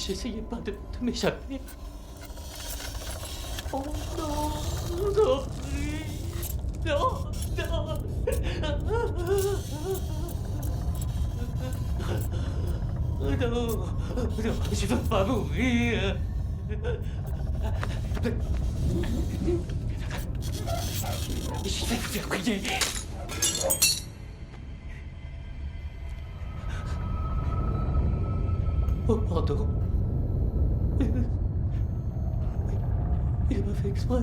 J'essayais pas de m'échapper. Oh non, non, non, non. Non, non, je veux pas mourir. Je vais vous faire prier. Oh, pardon. Il m'a fait exprès.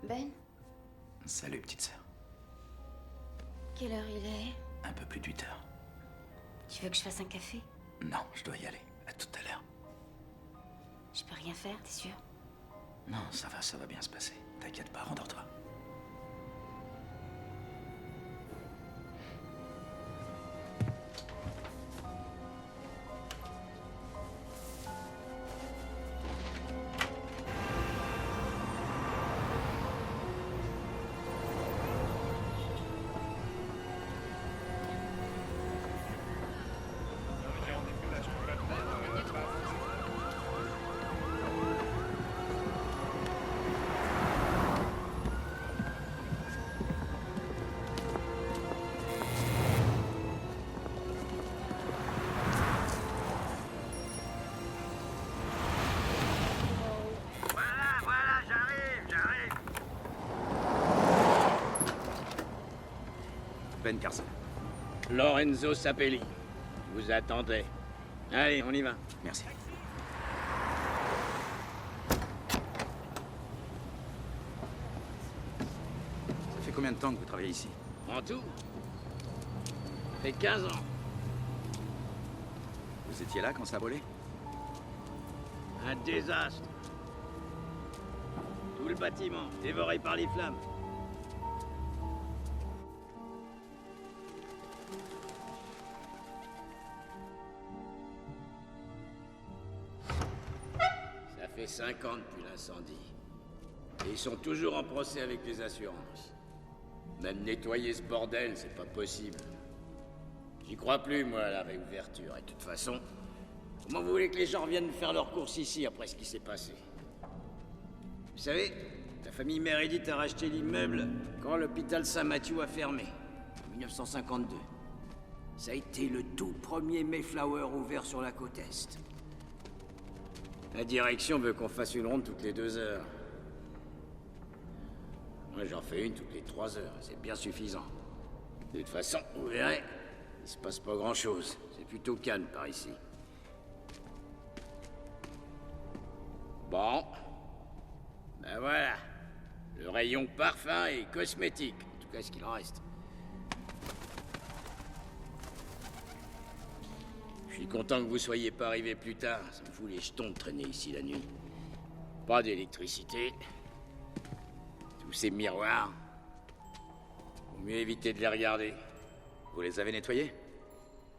Ben, Salut, petite sœur. quelle heure il est? Un peu plus de 8 heures. Tu veux que je fasse un café? Non, je dois y aller. À tout à l'heure. Je peux rien faire, t'es sûr? Non, ça va bien se passer. T'inquiète pas, rendors-toi. Ben Carson. Lorenzo Sapelli. Vous attendez. Allez, on y va. Merci. Ça fait combien de temps que vous travaillez ici? En tout, ça fait 15 ans. Vous étiez là quand ça a brûlé? Un désastre. Tout le bâtiment, dévoré par les flammes. Ça fait 5 ans depuis l'incendie. Et ils sont toujours en procès avec les assurances. Même nettoyer ce bordel, c'est pas possible. J'y crois plus, moi, à la réouverture. Et de toute façon, comment vous voulez que les gens reviennent faire leurs courses ici après ce qui s'est passé? Vous savez, la famille Meredith a racheté l'immeuble quand l'hôpital Saint-Mathieu a fermé, en 1952. Ça a été le tout premier Mayflower ouvert sur la côte Est. La direction veut qu'on fasse une ronde toutes les 2 heures. Moi, j'en fais une toutes les 3 heures. C'est bien suffisant. De toute façon, vous verrez, il se passe pas grand-chose. C'est plutôt calme par ici. Bon. Ben voilà. Le rayon parfum et cosmétique. En tout cas, ce qu'il en reste. Je suis content que vous soyez pas arrivés plus tard. Ça me fout les jetons de traîner ici la nuit. Pas d'électricité. Tous ces miroirs. Vaut mieux éviter de les regarder. Vous les avez nettoyés?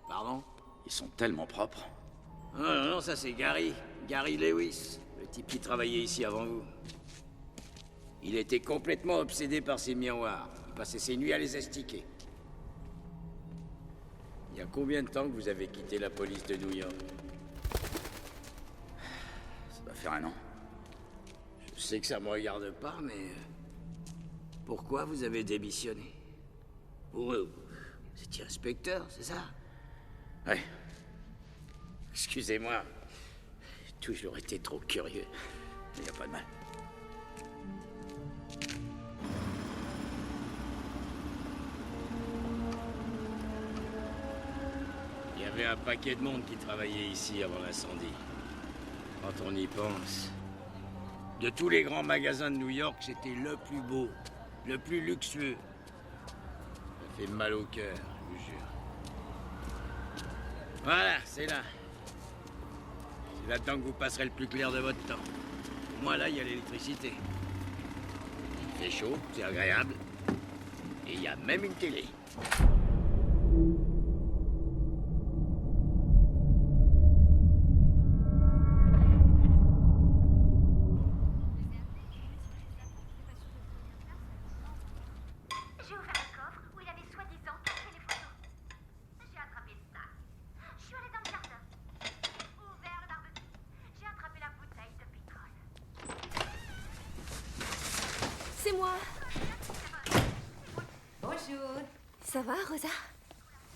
Pardon? Ils sont tellement propres. Non, non, non, ça c'est Gary. Gary Lewis. Le type qui travaillait ici avant vous. Il était complètement obsédé par ces miroirs. Il passait ses nuits à les estiquer. Il y a combien de temps que vous avez quitté la police de New York? Ça doit faire 1 an. Je sais que ça me regarde pas, mais... pourquoi vous avez démissionné? Vous étiez inspecteur, c'est ça? Ouais. Excusez-moi. J'ai toujours été trop curieux. Il n'y a pas de mal. Il y avait un paquet de monde qui travaillait ici avant l'incendie. Quand on y pense... De tous les grands magasins de New York, c'était le plus beau, le plus luxueux. Ça fait mal au cœur, je vous jure. Voilà, c'est là. C'est là-dedans que vous passerez le plus clair de votre temps. Au moins là, il y a l'électricité. Il fait chaud, c'est agréable. Et il y a même une télé. J'ai ouvert le coffre où il avait soi-disant caché les photos. J'ai attrapé le sac. Je suis allée dans le jardin. Ouvert le barbecue. J'ai attrapé la bouteille de pétrole. C'est moi. Bonjour. Ça va, Rosa?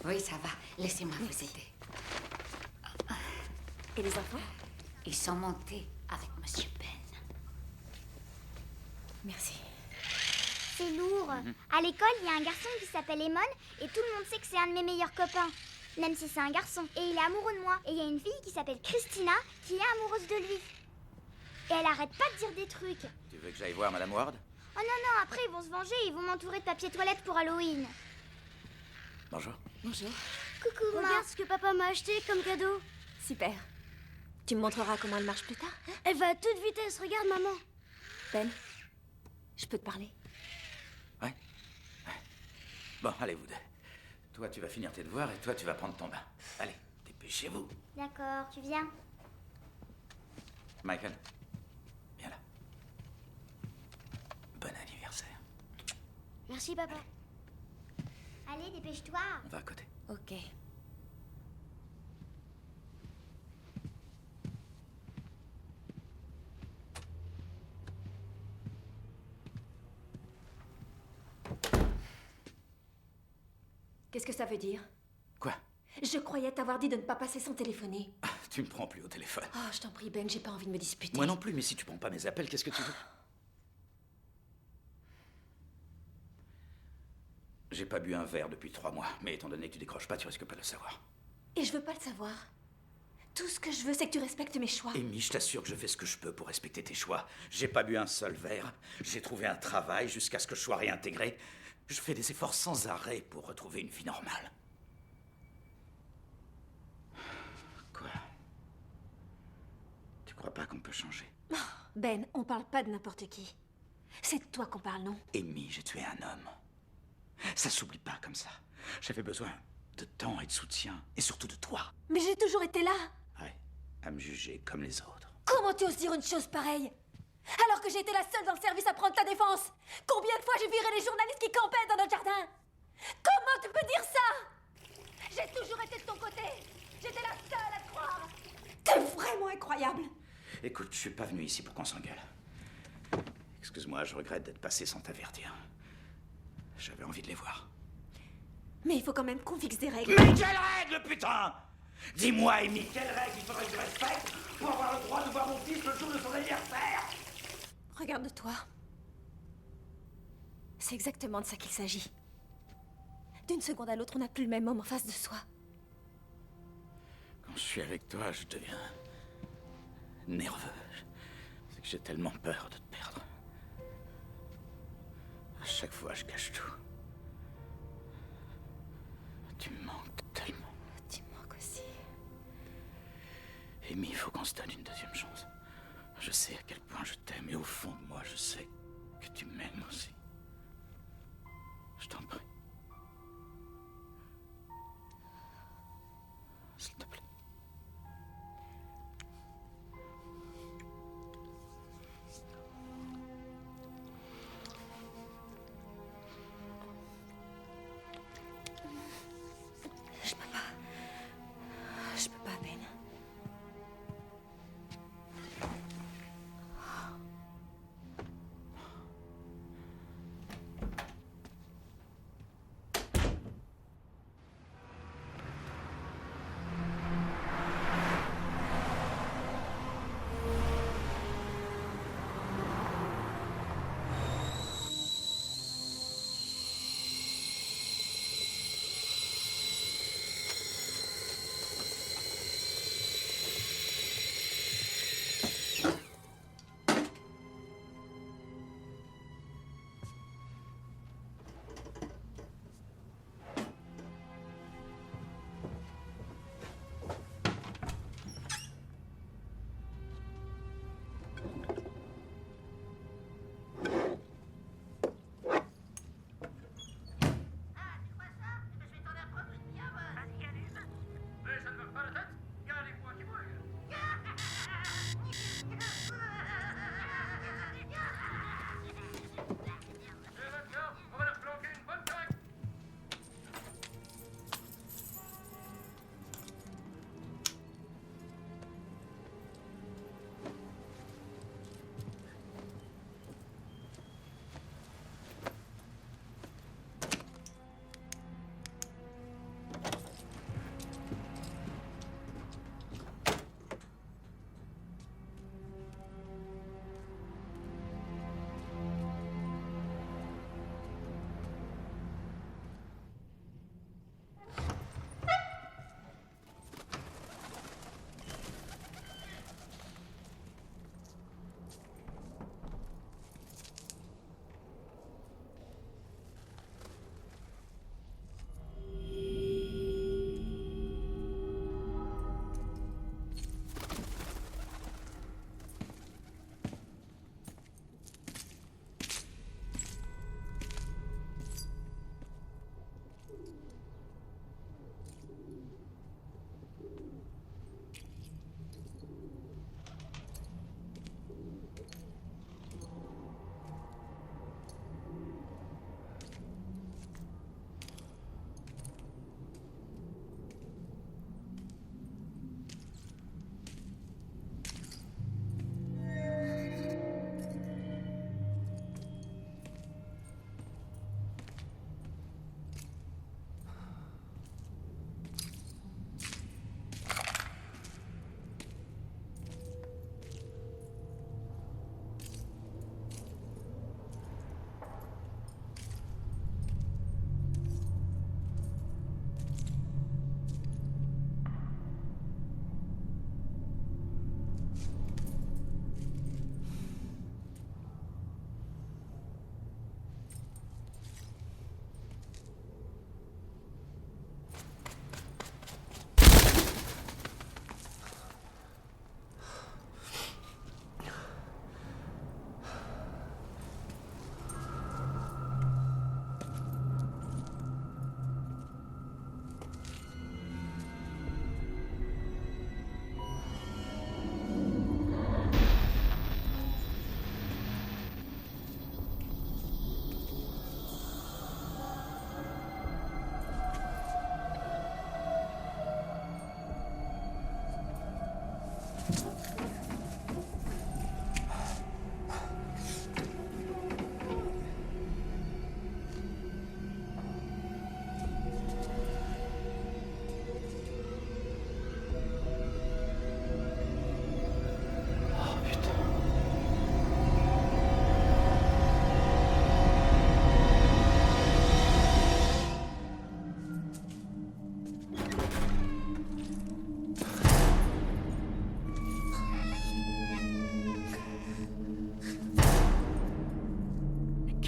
Oui, ça va. Laissez-moi vous aider. Et les enfants? Ils sont montés avec Monsieur Ben. Merci. C'est lourd. À l'école, il y a un garçon qui s'appelle Eamon et tout le monde sait que c'est un de mes meilleurs copains. Même si c'est un garçon. Et il est amoureux de moi. Et il y a une fille qui s'appelle Christina qui est amoureuse de lui. Et elle arrête pas de dire des trucs. Tu veux que j'aille voir Madame Ward? Oh non, non, après ils vont se venger et ils vont m'entourer de papier toilette pour Halloween. Bonjour. Bonjour. Coucou, regarde ce que papa m'a acheté comme cadeau. Super. Tu me montreras comment elle marche plus tard, hein? Elle va à toute vitesse, regarde maman. Ben, je peux te parler? Ouais. Bon, allez, vous deux. Toi, tu vas finir tes devoirs et toi, tu vas prendre ton bain. Allez, dépêchez-vous. D'accord, tu viens? Michael, viens là. Bon anniversaire. Merci papa. Allez, dépêche-toi. On va à côté. Ok. Qu'est-ce que ça veut dire? Quoi? Je croyais t'avoir dit de ne pas passer sans téléphoner. Ah, tu me prends plus au téléphone. Oh, je t'en prie, Ben, j'ai pas envie de me disputer. Moi non plus, mais si tu prends pas mes appels, qu'est-ce que tu veux? J'ai pas bu un verre depuis 3 mois, mais étant donné que tu décroches pas, tu risques pas de le savoir. Et je veux pas le savoir. Tout ce que je veux, c'est que tu respectes mes choix. Amy, je t'assure que je fais ce que je peux pour respecter tes choix. J'ai pas bu un seul verre. J'ai trouvé un travail jusqu'à ce que je sois réintégré. Je fais des efforts sans arrêt pour retrouver une vie normale. Quoi? Tu crois pas qu'on peut changer? Ben, on parle pas de n'importe qui. C'est de toi qu'on parle, non? Amy, j'ai tué un homme. Ça s'oublie pas comme ça. J'avais besoin de temps et de soutien, et surtout de toi. Mais j'ai toujours été là. Ouais, à me juger comme les autres. Comment tu oses dire une chose pareille? Alors que j'ai été la seule dans le service à prendre ta défense. Combien de fois j'ai viré les journalistes qui campaient dans notre jardin? Comment tu peux dire ça? J'ai toujours été de ton côté. J'étais la seule à te croire. T'es vraiment incroyable. Écoute, je suis pas venu ici pour qu'on s'engueule. Excuse-moi, je regrette d'être passé sans t'avertir. J'avais envie de les voir. Mais il faut quand même qu'on fixe des règles. Mais quelle règle, putain! Dis-moi, Amy, quelle règle il faudrait que je respecte pour avoir le droit de voir mon fils le jour de son anniversaire? Regarde-toi. C'est exactement de ça qu'il s'agit. D'une seconde à l'autre, on n'a plus le même homme en face de soi. Quand je suis avec toi, je deviens nerveux. C'est que j'ai tellement peur de te perdre. À chaque fois, je cache tout. Tu me manques tellement. Tu me manques aussi. Amy, il faut qu'on se donne une deuxième chance. Je sais à quel point je t'aime et au fond de moi, je sais que tu m'aimes aussi. Je t'en prie. S'il te plaît. Je peux pas. Je peux pas, Ben.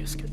Qu'est-ce que...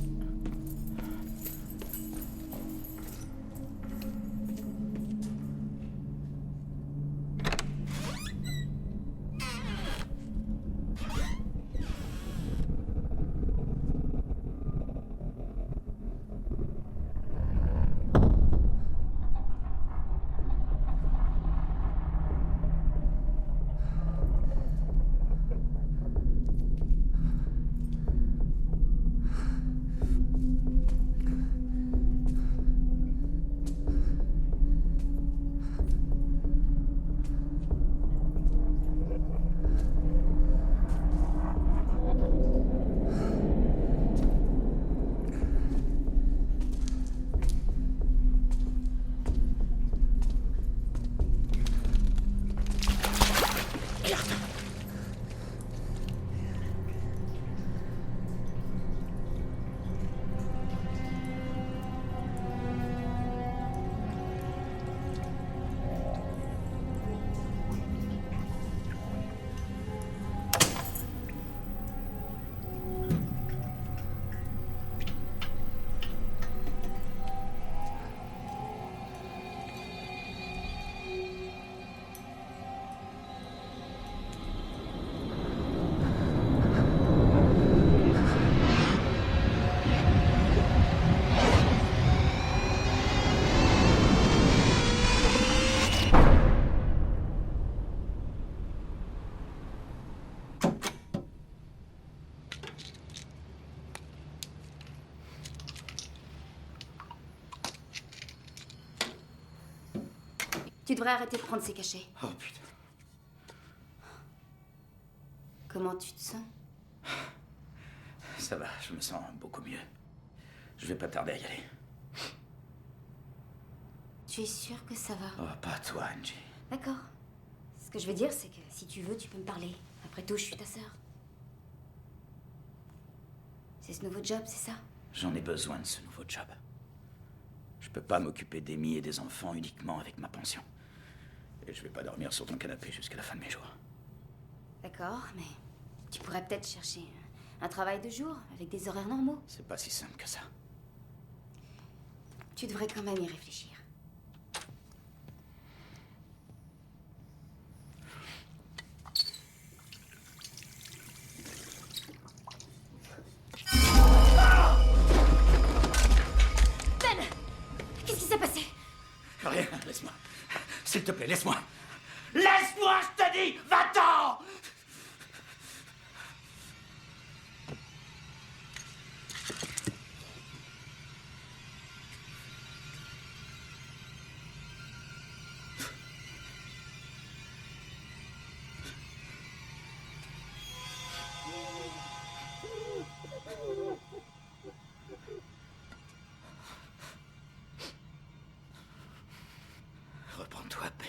Tu devrais arrêter de prendre ces cachets. Oh putain. Comment tu te sens? Ça va, je me sens beaucoup mieux. Je vais pas tarder à y aller. Tu es sûr que ça va? Oh, pas toi, Angie. D'accord. Ce que je veux dire, c'est que si tu veux, tu peux me parler. Après tout, je suis ta sœur. C'est ce nouveau job, c'est ça? J'en ai besoin de ce nouveau job. Je peux pas m'occuper d'Amy et des enfants uniquement avec ma pension. Et je vais pas dormir sur ton canapé jusqu'à la fin de mes jours. D'accord, mais tu pourrais peut-être chercher un travail de jour avec des horaires normaux. C'est pas si simple que ça. Tu devrais quand même y réfléchir. Ben! Qu'est-ce qui s'est passé? Rien, laisse-moi. S'il te plaît, laisse-moi. Laisse-moi, je te dis! Va-t'en! Reprends-toi, Ben.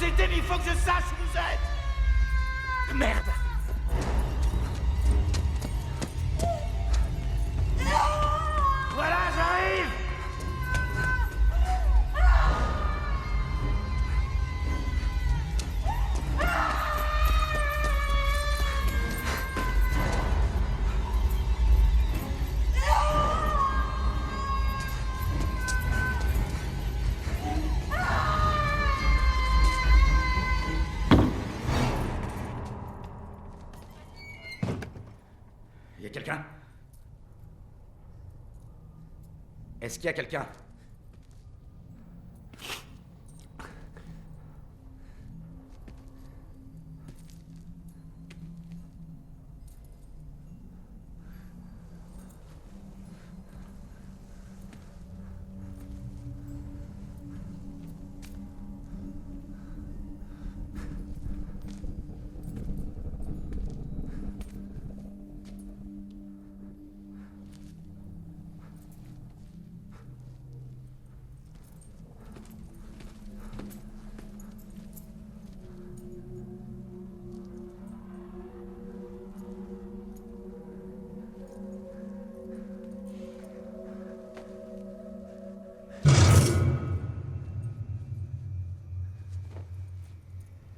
c'était, mais il faut que je sache où vous êtes. Merde. Voilà, j'arrive. Il y a quelqu'un? Est-ce qu'il y a quelqu'un?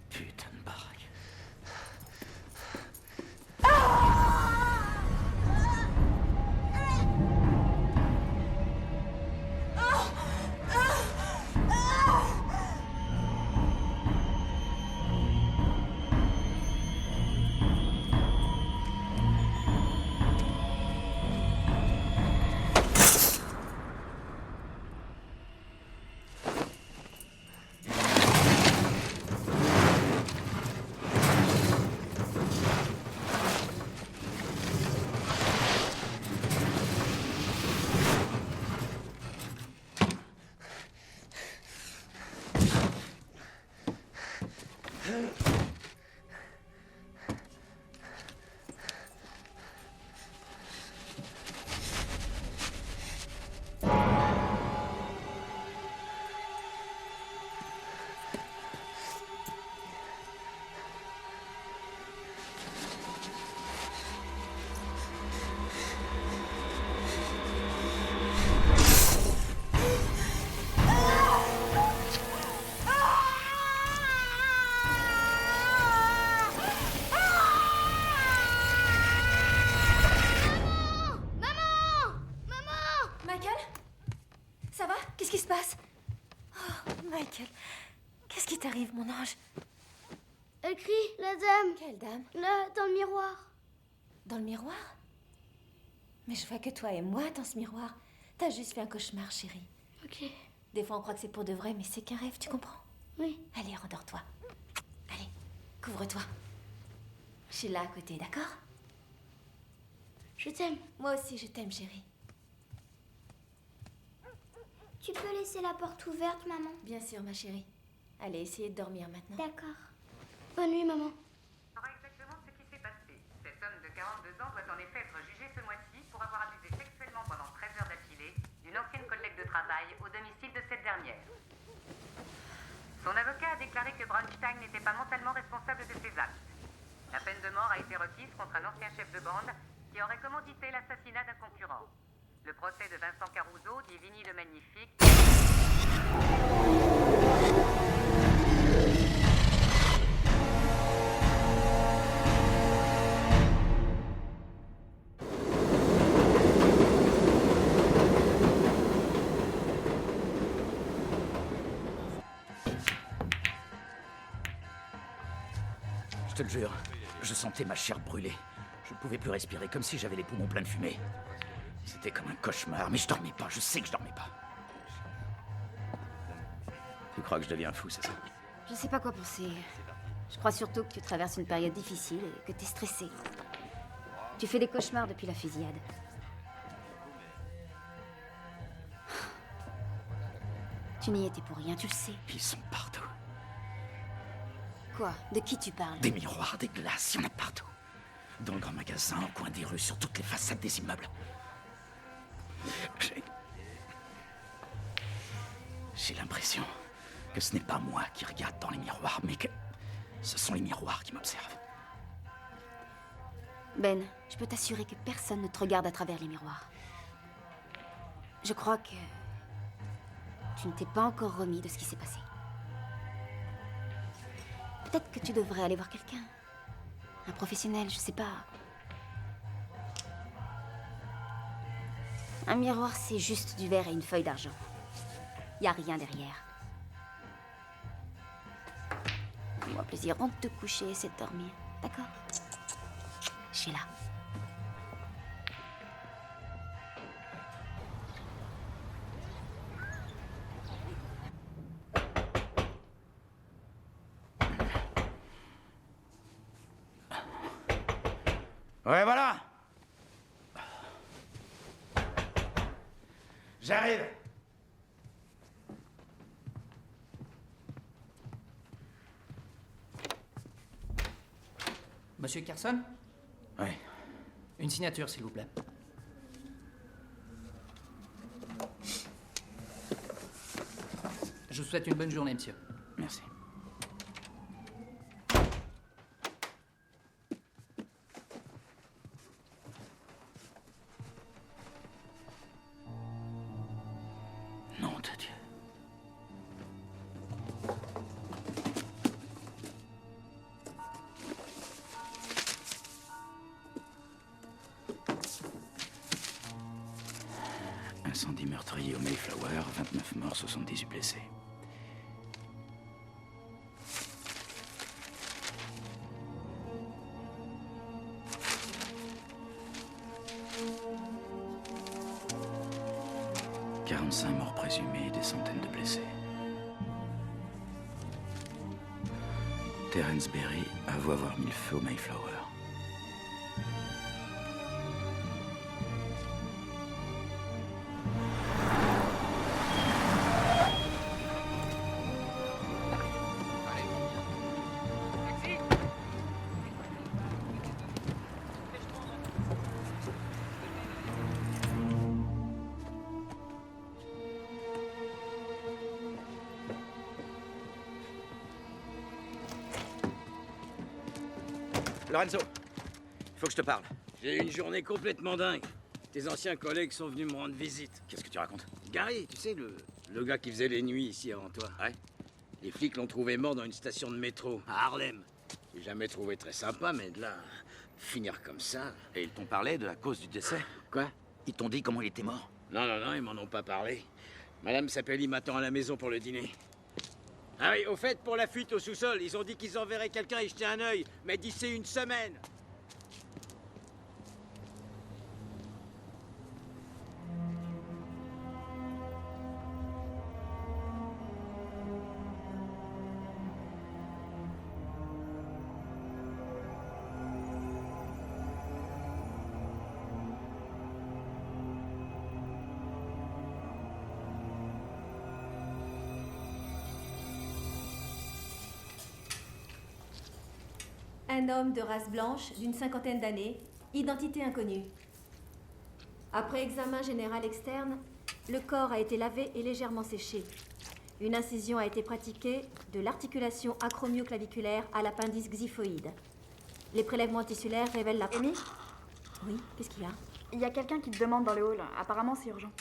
Putain de baraque. Michael? Ça va? Qu'est-ce qui se passe? Oh, Michael, qu'est-ce qui t'arrive, mon ange? Elle crie, la dame. Quelle dame? Là, dans le miroir. Dans le miroir? Mais je vois que toi et moi dans ce miroir. T'as juste fait un cauchemar, chérie. Ok. Des fois, on croit que c'est pour de vrai, mais c'est qu'un rêve, tu comprends? Oui. Allez, rendors-toi. Allez, couvre-toi. Je suis là à côté, d'accord? Je t'aime. Moi aussi, je t'aime, chérie. Tu peux laisser la porte ouverte, maman? Bien sûr, ma chérie. Allez, essayez de dormir maintenant. D'accord. Bonne nuit, maman. Saura exactement ce qui s'est passé. Cet homme de 42 ans doit en effet être jugé ce mois-ci pour avoir abusé sexuellement pendant 13 heures d'affilée d'une ancienne collègue de travail au domicile de cette dernière. Son avocat a déclaré que Braunstein n'était pas mentalement responsable de ses actes. La peine de mort a été requise contre un ancien chef de bande qui aurait commandité l'assassinat d'un concurrent. Le procès de Vincent Caruso, dit Vinny le Magnifique. Je te le jure, je sentais ma chair brûler. Je ne pouvais plus respirer, comme si j'avais les poumons pleins de fumée. C'était comme un cauchemar, mais je dormais pas, je sais que je dormais pas. Tu crois que je deviens fou, c'est ça? Je sais pas quoi penser. Je crois surtout que tu traverses une période difficile et que t'es stressé. Tu fais des cauchemars depuis la fusillade. Tu n'y étais pour rien, tu le sais. Ils sont partout. Quoi? De qui tu parles? Des miroirs, des glaces, il y en a partout. Dans le grand magasin, au coin des rues, sur toutes les façades des immeubles. J'ai l'impression Que ce n'est pas moi qui regarde dans les miroirs, mais que ce sont les miroirs qui m'observent. Ben, je peux t'assurer que personne ne te regarde à travers les miroirs. Je crois que... tu ne t'es pas encore remis de ce qui s'est passé. Peut-être que tu devrais aller voir quelqu'un. Un professionnel, je sais pas. Un miroir, c'est juste du verre et une feuille d'argent. Y a rien derrière. Fais-moi plaisir, rentre te coucher et essaie de dormir. D'accord? Sheila. Ouais, voilà. J'arrive. Monsieur Carson? Ouais. Une signature, s'il vous plaît. Je vous souhaite une bonne journée, monsieur. Merci. Nom de Dieu. Incendie meurtrier au Mayflower, 29 morts, 78 blessés. « 45 morts présumés et des centaines de blessés. Terence Berry avoue avoir mis le feu au Mayflower. Lorenzo, il faut que je te parle. J'ai eu une journée complètement dingue. Tes anciens collègues sont venus me rendre visite. Qu'est-ce que tu racontes? Gary, tu sais, le gars qui faisait les nuits ici avant toi. Ouais. Les flics l'ont trouvé mort dans une station de métro, à Harlem. J'ai jamais trouvé très sympa, mais de là, finir comme ça... Et ils t'ont parlé de la cause du décès? Quoi? Ils t'ont dit comment il était mort? Non, non, non, ils m'en ont pas parlé. Madame Sapelli m'attend à la maison pour le dîner. Ah oui, au fait, pour la fuite au sous-sol, ils ont dit qu'ils enverraient quelqu'un y jeter un œil, mais d'ici une semaine. Un homme de race blanche, d'une cinquantaine d'années, identité inconnue. Après examen général externe, le corps a été lavé et légèrement séché. Une incision a été pratiquée de l'articulation acromioclaviculaire à l'appendice xiphoïde. Les prélèvements tissulaires révèlent la... Amy, Oui, qu'est-ce qu'il y a? il y a quelqu'un qui te demande dans le hall. Apparemment, c'est urgent.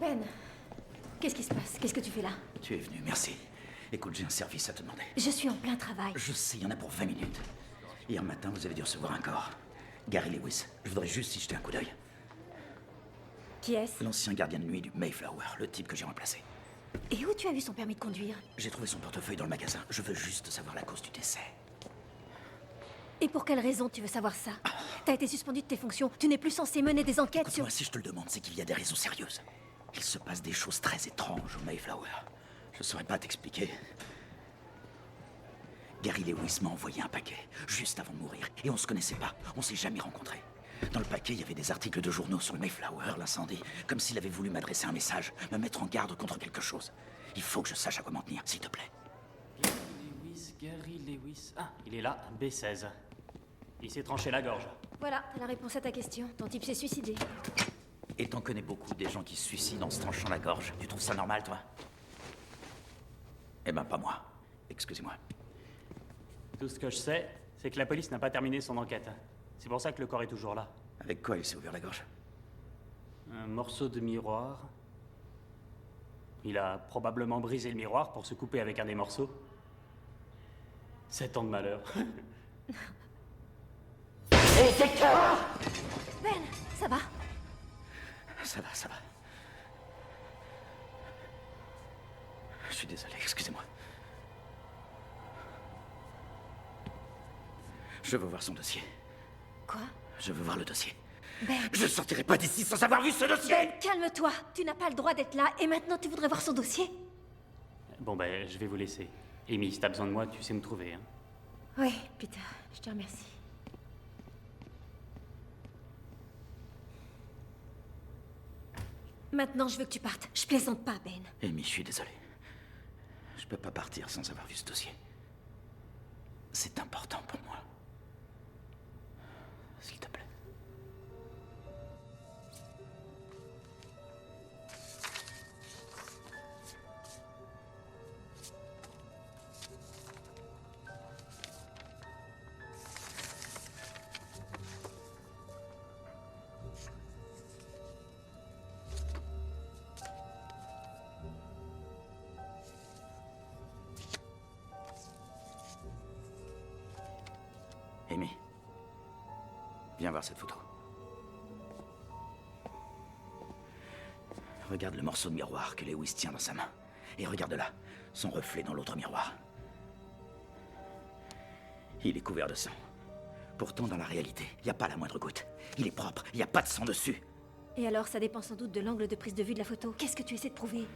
Ben, qu'est-ce qui se passe? Qu'est-ce que tu fais là? Tu es venu, merci. Écoute, j'ai un service à te demander. Je suis en plein travail. Je sais, il y en a pour 20 minutes. Hier matin, vous avez dû recevoir un corps. Gary Lewis. Je voudrais juste y jeter un coup d'œil. Qui est-ce? L'ancien gardien de nuit du Mayflower, le type que j'ai remplacé. Et où tu as vu son permis de conduire? J'ai trouvé son portefeuille dans le magasin. Je veux juste savoir la cause du décès. Et pour quelle raison tu veux savoir ça? T'as été suspendu de tes fonctions. Tu n'es plus censé mener des enquêtes sur... Écoute-moi, si je te le demande, c'est qu'il y a des raisons sérieuses. Il se passe des choses très étranges au Mayflower. Je ne saurais pas t'expliquer. Gary Lewis m'a envoyé un paquet, juste avant de mourir. Et on se connaissait pas, on s'est jamais rencontrés. Dans le paquet, il y avait des articles de journaux sur le Mayflower, l'incendie. Comme s'il avait voulu m'adresser un message, me mettre en garde contre quelque chose. Il faut que je sache à quoi m'en tenir, s'il te plaît. Gary Lewis. Ah, il est là, B16. Il s'est tranché la gorge. Voilà, t'as la réponse à ta question. Ton type s'est suicidé. Et t'en connais beaucoup des gens qui se suicident en se tranchant la gorge. Tu trouves ça normal, toi? Eh ben, pas moi. Excusez-moi. Tout ce que je sais, c'est que la police n'a pas terminé son enquête. C'est pour ça que le corps est toujours là. Avec quoi il s'est ouvert la gorge? Un morceau de miroir. Il a probablement brisé le miroir pour se couper avec un des morceaux. 7 ans de malheur. Ben, ça va? Ça va, ça va. Je suis désolé, excusez-moi. Je veux voir son dossier. Quoi? Je veux voir le dossier. Ben, Je ne sortirai pas d'ici sans avoir vu ce dossier! Ben, calme-toi. Tu n'as pas le droit d'être là et maintenant tu voudrais voir son dossier? Bon, ben, je vais vous laisser. Amy, si t'as besoin de moi, tu sais me trouver, hein. Oui, Peter, je te remercie. Maintenant, je veux que tu partes. Je plaisante pas, Ben. Amy, je suis désolé. Je peux pas partir sans avoir vu ce dossier. C'est important pour moi. S'il te plaît. Amy, viens voir cette photo. Regarde le morceau de miroir que Lewis tient dans sa main. Et regarde là, son reflet dans l'autre miroir. Il est couvert de sang. Pourtant, dans la réalité, il n'y a pas la moindre goutte. Il est propre, il n'y a pas de sang dessus. Et alors, ça dépend sans doute de l'angle de prise de vue de la photo. Qu'est-ce que tu essaies de prouver?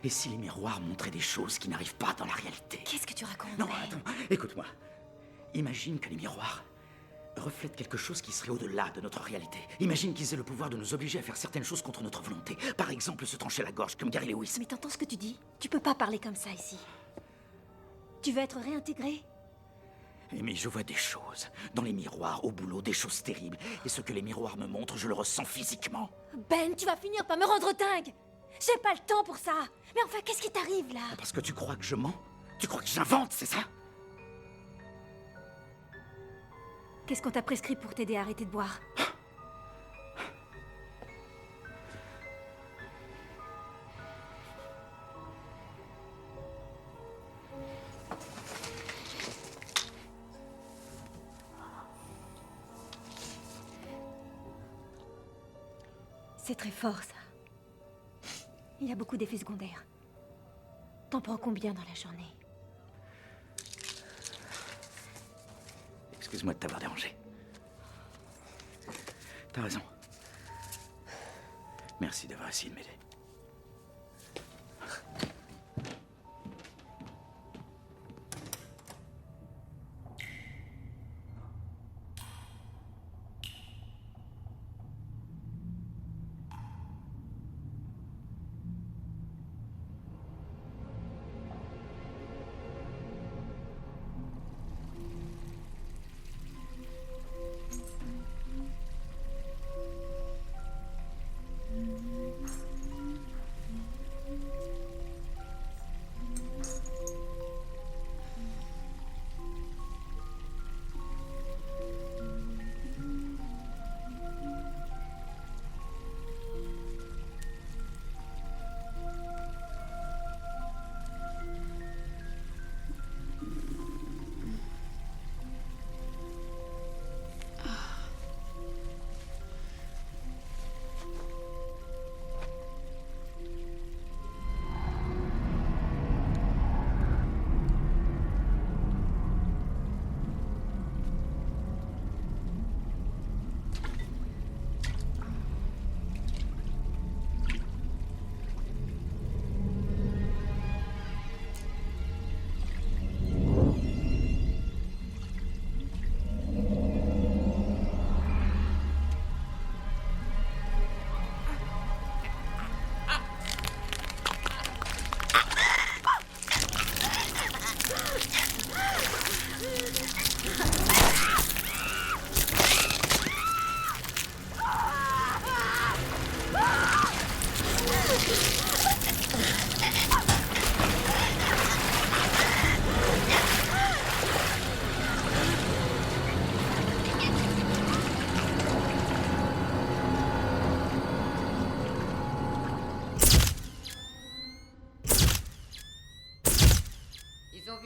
Et si les miroirs montraient des choses qui n'arrivent pas dans la réalité? Qu'est-ce que tu racontes? Non, attends, écoute-moi. Imagine que les miroirs reflètent quelque chose qui serait au-delà de notre réalité. Imagine qu'ils aient le pouvoir de nous obliger à faire certaines choses contre notre volonté. Par exemple, se trancher la gorge comme Gary Lewis. Mais t'entends ce que tu dis? Tu peux pas parler comme ça ici. Tu veux être réintégré? Mais je vois des choses. Dans les miroirs, au boulot, des choses terribles. Et ce que les miroirs me montrent, je le ressens physiquement. Ben, tu vas finir par me rendre dingue! J'ai pas le temps pour ça! Mais enfin, qu'est-ce qui t'arrive là? Parce que tu crois que je mens? Tu crois que j'invente, c'est ça? Qu'est-ce qu'on t'a prescrit pour t'aider à arrêter de boire? C'est très fort, ça. Il y a beaucoup d'effets secondaires. T'en prends combien dans la journée? Excuse-moi de t'avoir dérangé. T'as raison. Merci d'avoir essayé de m'aider.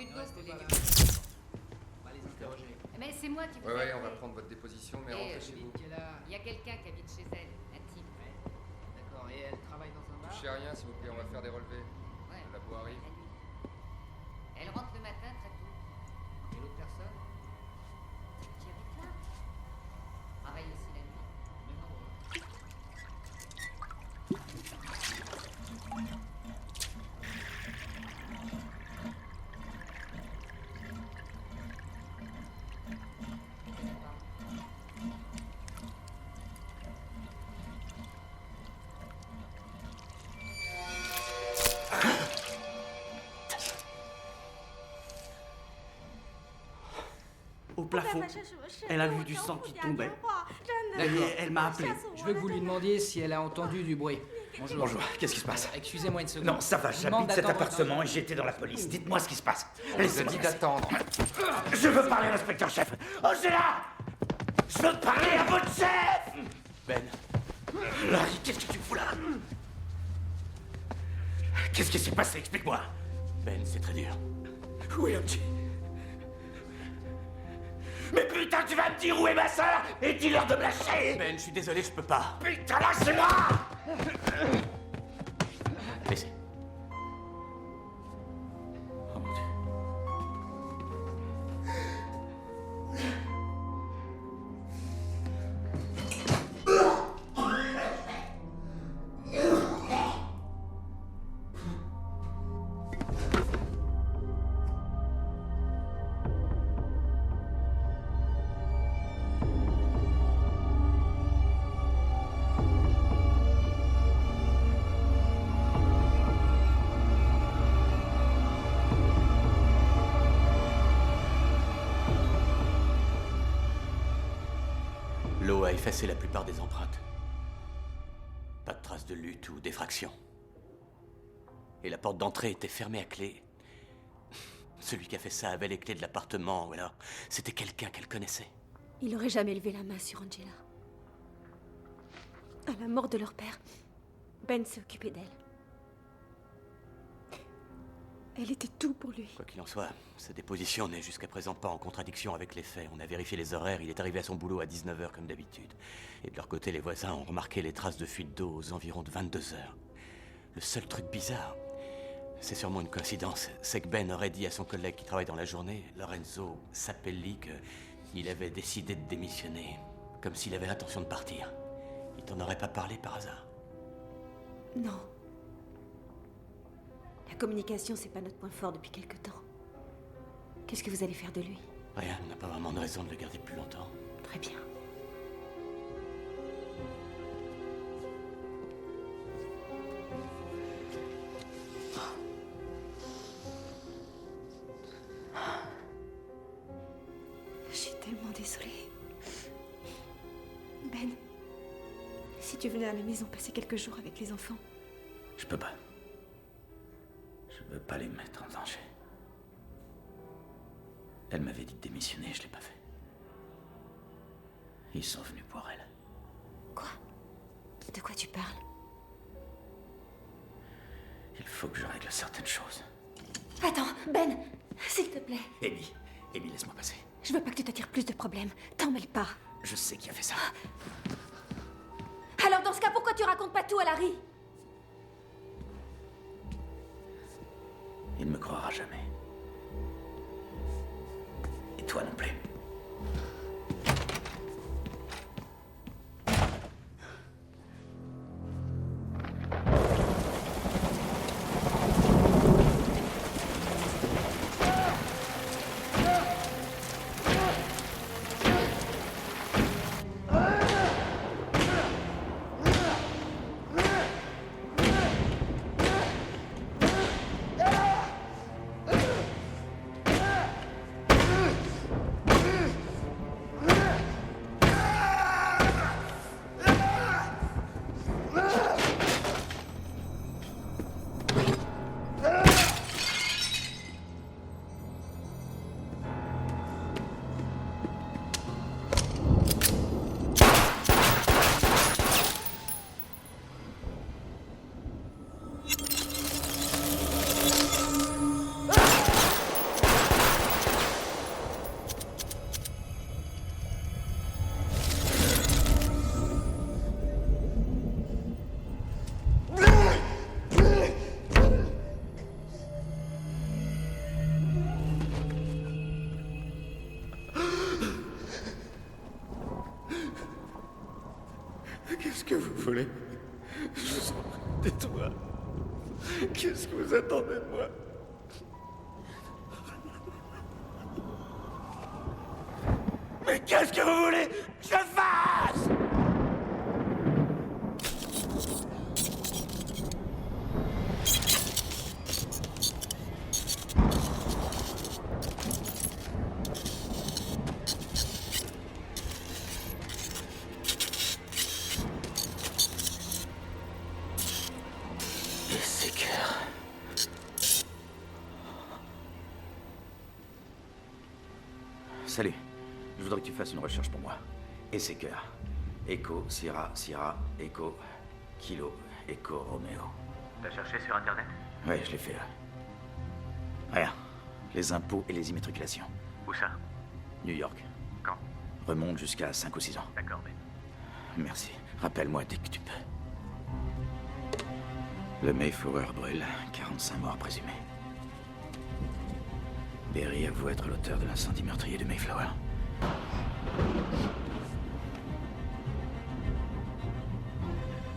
vu de Restez beaucoup, pas les là. gars. On va les interroger. Mais c'est moi qui vous Ouais, ai on va appelé. prendre votre déposition, mais Et, rentrez chez vous. Il y a quelqu'un qui habite chez elle, un type. D'accord, et elle travaille dans un bar? Touchez à rien, s'il vous plaît, on va faire des relevés. Ouais. La boue arrive. La nuit. Elle rentre le matin très tôt. Et l'autre personne? Qui habite là. Travaille aussi la nuit. Même endroit. Au plafond. Elle a vu du sang qui tombait. D'accord. Et elle m'a appelé. Je veux que vous lui demandiez si elle a entendu du bruit. Bonjour. Bonjour, qu'est-ce qui se passe? Excusez-moi une seconde. Non, ça va, Je vous demande j'habite cet d'attendre appartement et j'étais dans la police. Dites-moi ce qui se passe. On vous a Laissez-moi dit passer. d'attendre. Je veux parler à l'inspecteur-chef. Angela! Je veux parler à votre chef! Ben, Larry, qu'est-ce que tu fous là? Qu'est-ce qui s'est passé? Explique-moi. Ben, c'est très dur. Où est Angie? Mais putain, tu vas me dire où est ma sœur et dis-leur de me lâcher! Ben, je suis désolé, je peux pas. Putain, lâchez-moi! Laissez. Oh mon Dieu. L'eau a effacé la plupart des empreintes. Pas de traces de lutte ou d'effraction. Et la porte d'entrée était fermée à clé. Celui qui a fait ça avait les clés de l'appartement, ou alors c'était quelqu'un qu'elle connaissait. Il aurait jamais levé la main sur Angela. À la mort de leur père, Ben s'est occupé d'elle. Elle était tout pour lui. Quoi qu'il en soit, sa déposition n'est jusqu'à présent pas en contradiction avec les faits. On a vérifié les horaires, il est arrivé à son boulot à 19h comme d'habitude. Et de leur côté, les voisins ont remarqué les traces de fuite d'eau aux environs de 22h. Le seul truc bizarre, c'est sûrement une coïncidence, c'est que Ben aurait dit à son collègue qui travaille dans la journée, Lorenzo Sapelli, qu'il avait décidé de démissionner, comme s'il avait l'intention de partir. Il t'en aurait pas parlé par hasard? Non. La communication, c'est pas notre point fort depuis quelque temps. Qu'est-ce que vous allez faire de lui? Rien, on n'a pas vraiment de raison de le garder plus longtemps. Très bien. Je suis tellement désolée. Ben, si tu venais à la maison passer quelques jours avec les enfants. Je peux pas. Je veux pas les mettre en danger. Elle m'avait dit de démissionner, je l'ai pas fait. Ils sont venus pour elle. Quoi? De quoi tu parles? Il faut que je règle certaines choses. Attends, Ben, s'il te plaît. Amy, laisse-moi passer. Je veux pas que tu t'attires plus de problèmes. T'en mêle pas. Je sais qui a fait ça. Alors dans ce cas, pourquoi tu racontes pas tout à Larry? Il ne me croira jamais. Et toi non plus. voulez? Je vous en prie, tais-toi. Qu'est-ce que vous attendez de moi? Mais qu'est-ce que vous voulez que je fasse? Salut. Je voudrais que tu fasses une recherche pour moi. Esseker. Echo, Sierra, Sierra, Echo, Kilo, Echo, Romeo. T'as cherché sur Internet? Ouais, je l'ai fait. Rien. Les impôts et les immatriculations. Où ça? New York. Quand? Remonte jusqu'à 5 ou 6 ans. D'accord, Ben. Merci. Rappelle-moi dès que tu peux. Le Mayflower brûle. 45 morts présumés. Berry avoue être l'auteur de l'incendie meurtrier de Mayflower.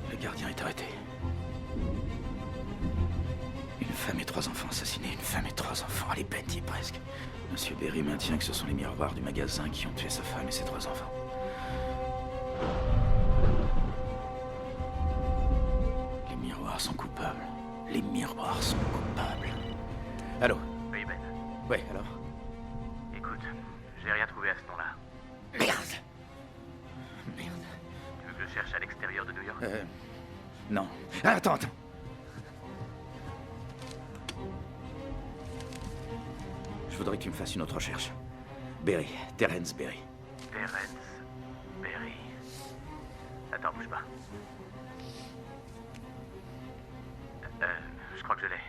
Le gardien est arrêté. Une femme et 3 enfants assassinés. Une femme et 3 enfants. Allez, Ben, y est presque. Monsieur Berry maintient que ce sont les miroirs du magasin qui ont tué sa femme et ses 3 enfants. Les miroirs sont coupables. Les miroirs sont coupables. Allô? Oui, Ben. Ouais, alors? Écoute, j'ai rien trouvé à ce nom-là. Merde! Merde. Tu veux que je cherche à l'extérieur de New York? Non. Attends. Je voudrais que tu me fasses une autre recherche. Berry. Terence Berry. Terence Berry. Attends, bouge pas. Je crois que je l'ai.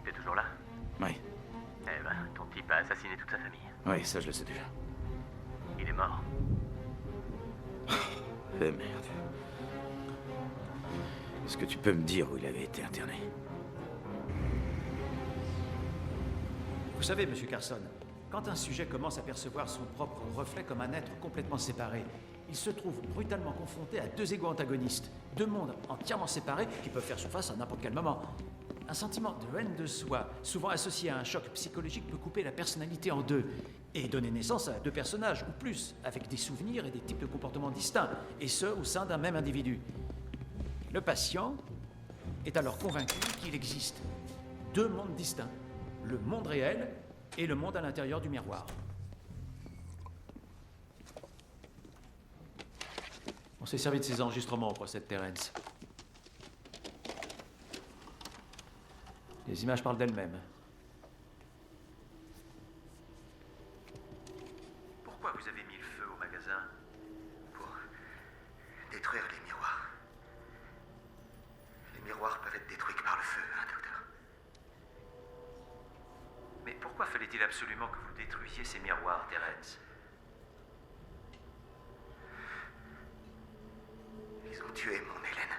T'es toujours là? Oui. Eh ben, ton type a assassiné toute sa famille. Oui, ça je le sais déjà. Il est mort. Eh merde. Est-ce que tu peux me dire où il avait été interné? Vous savez, Monsieur Carson, quand un sujet commence à percevoir son propre reflet comme un être complètement séparé, il se trouve brutalement confronté à 2 égos antagonistes, 2 mondes entièrement séparés qui peuvent faire surface à n'importe quel moment. Un sentiment de haine de soi, souvent associé à un choc psychologique, peut couper la personnalité en 2 et donner naissance à 2 personnages ou plus, avec des souvenirs et des types de comportements distincts, et ce, au sein d'un même individu. Le patient est alors convaincu qu'il existe 2 mondes distincts, le monde réel et le monde à l'intérieur du miroir. On s'est servi de ces enregistrements au procès de Terence. Les images parlent d'elles-mêmes. Pourquoi vous avez mis le feu au magasin? Pour détruire les miroirs. Les miroirs peuvent être détruits que par le feu, hein, docteur? Mais pourquoi fallait-il absolument que vous détruisiez ces miroirs, Terence? Ils ont tué mon Hélène.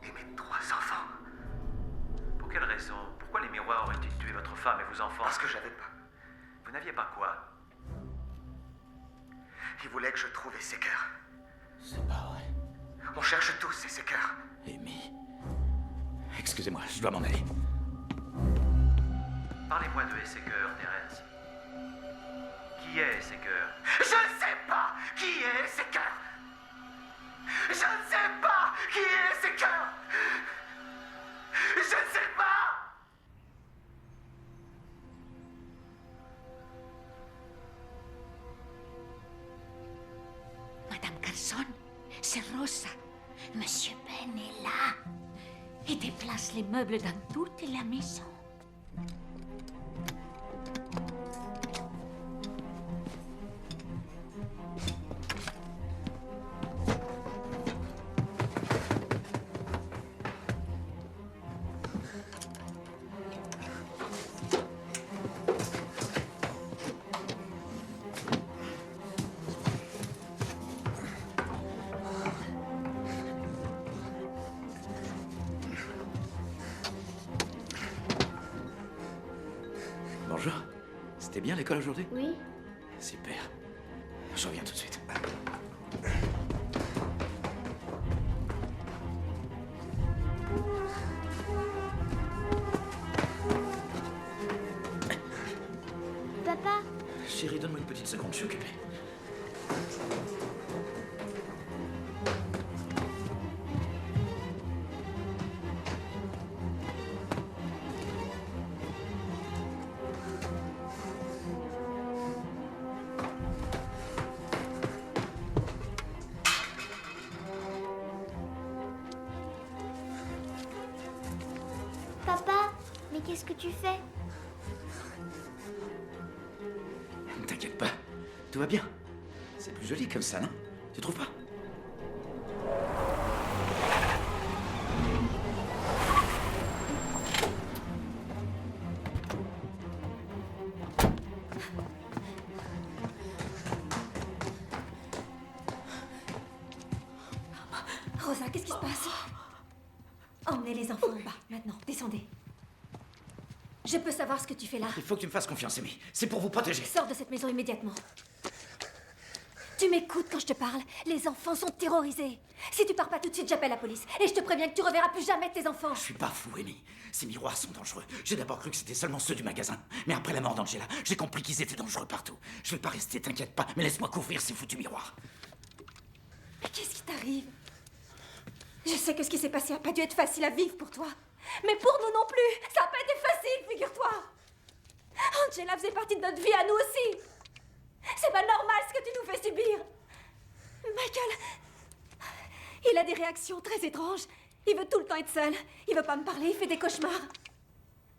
Et mes 3 enfants. Pour quelle raison? Pourquoi les miroirs auraient-ils tué votre femme et vos enfants? Parce que j'avais pas. Vous n'aviez pas quoi? Ils voulaient que je trouve Esseker. C'est pas vrai. On cherche tous Esseker. Amy. Excusez-moi, je dois m'en aller. Parlez-moi de Esseker, Terence. Qui est Esseker? Je ne sais pas qui est Esseker. Je ne sais pas qui est Esseker. Je ne sais pas. Madame Carson, c'est Rosa. Monsieur Ben est là. Et déplace les meubles dans toute la maison. Bonjour. C'était bien l'école aujourd'hui? Oui. Super. Je reviens tout de suite. Chérie, donne-moi une petite seconde, je suis occupé. Papa, mais qu'est-ce que tu fais? Ne t'inquiète pas, tout va bien. C'est plus joli comme ça, non? Tu trouves pas? Rosa, qu'est-ce qui se passe? Emmenez les enfants en bas, maintenant. Descendez. Je peux savoir ce que tu fais là. Il faut que tu me fasses confiance, Amy. C'est pour vous protéger. Sors de cette maison immédiatement. Tu m'écoutes quand je te parle? Les enfants sont terrorisés. Si tu pars pas tout de suite, j'appelle la police. Et je te préviens que tu reverras plus jamais tes enfants. Je suis pas fou, Amy. Ces miroirs sont dangereux. J'ai d'abord cru que c'était seulement ceux du magasin. Mais après la mort d'Angela, j'ai compris qu'ils étaient dangereux partout. Je vais pas rester, t'inquiète pas. Mais laisse-moi couvrir ces foutus miroirs. Mais qu'est-ce qui t'arrive? Je sais que ce qui s'est passé a pas dû être facile à vivre pour toi. Mais pour nous non plus, ça a pas été facile, figure-toi. Angela faisait partie de notre vie à nous aussi. C'est pas normal ce que tu nous fais subir. Michael, il a des réactions très étranges. Il veut tout le temps être seul. Il veut pas me parler, il fait des cauchemars.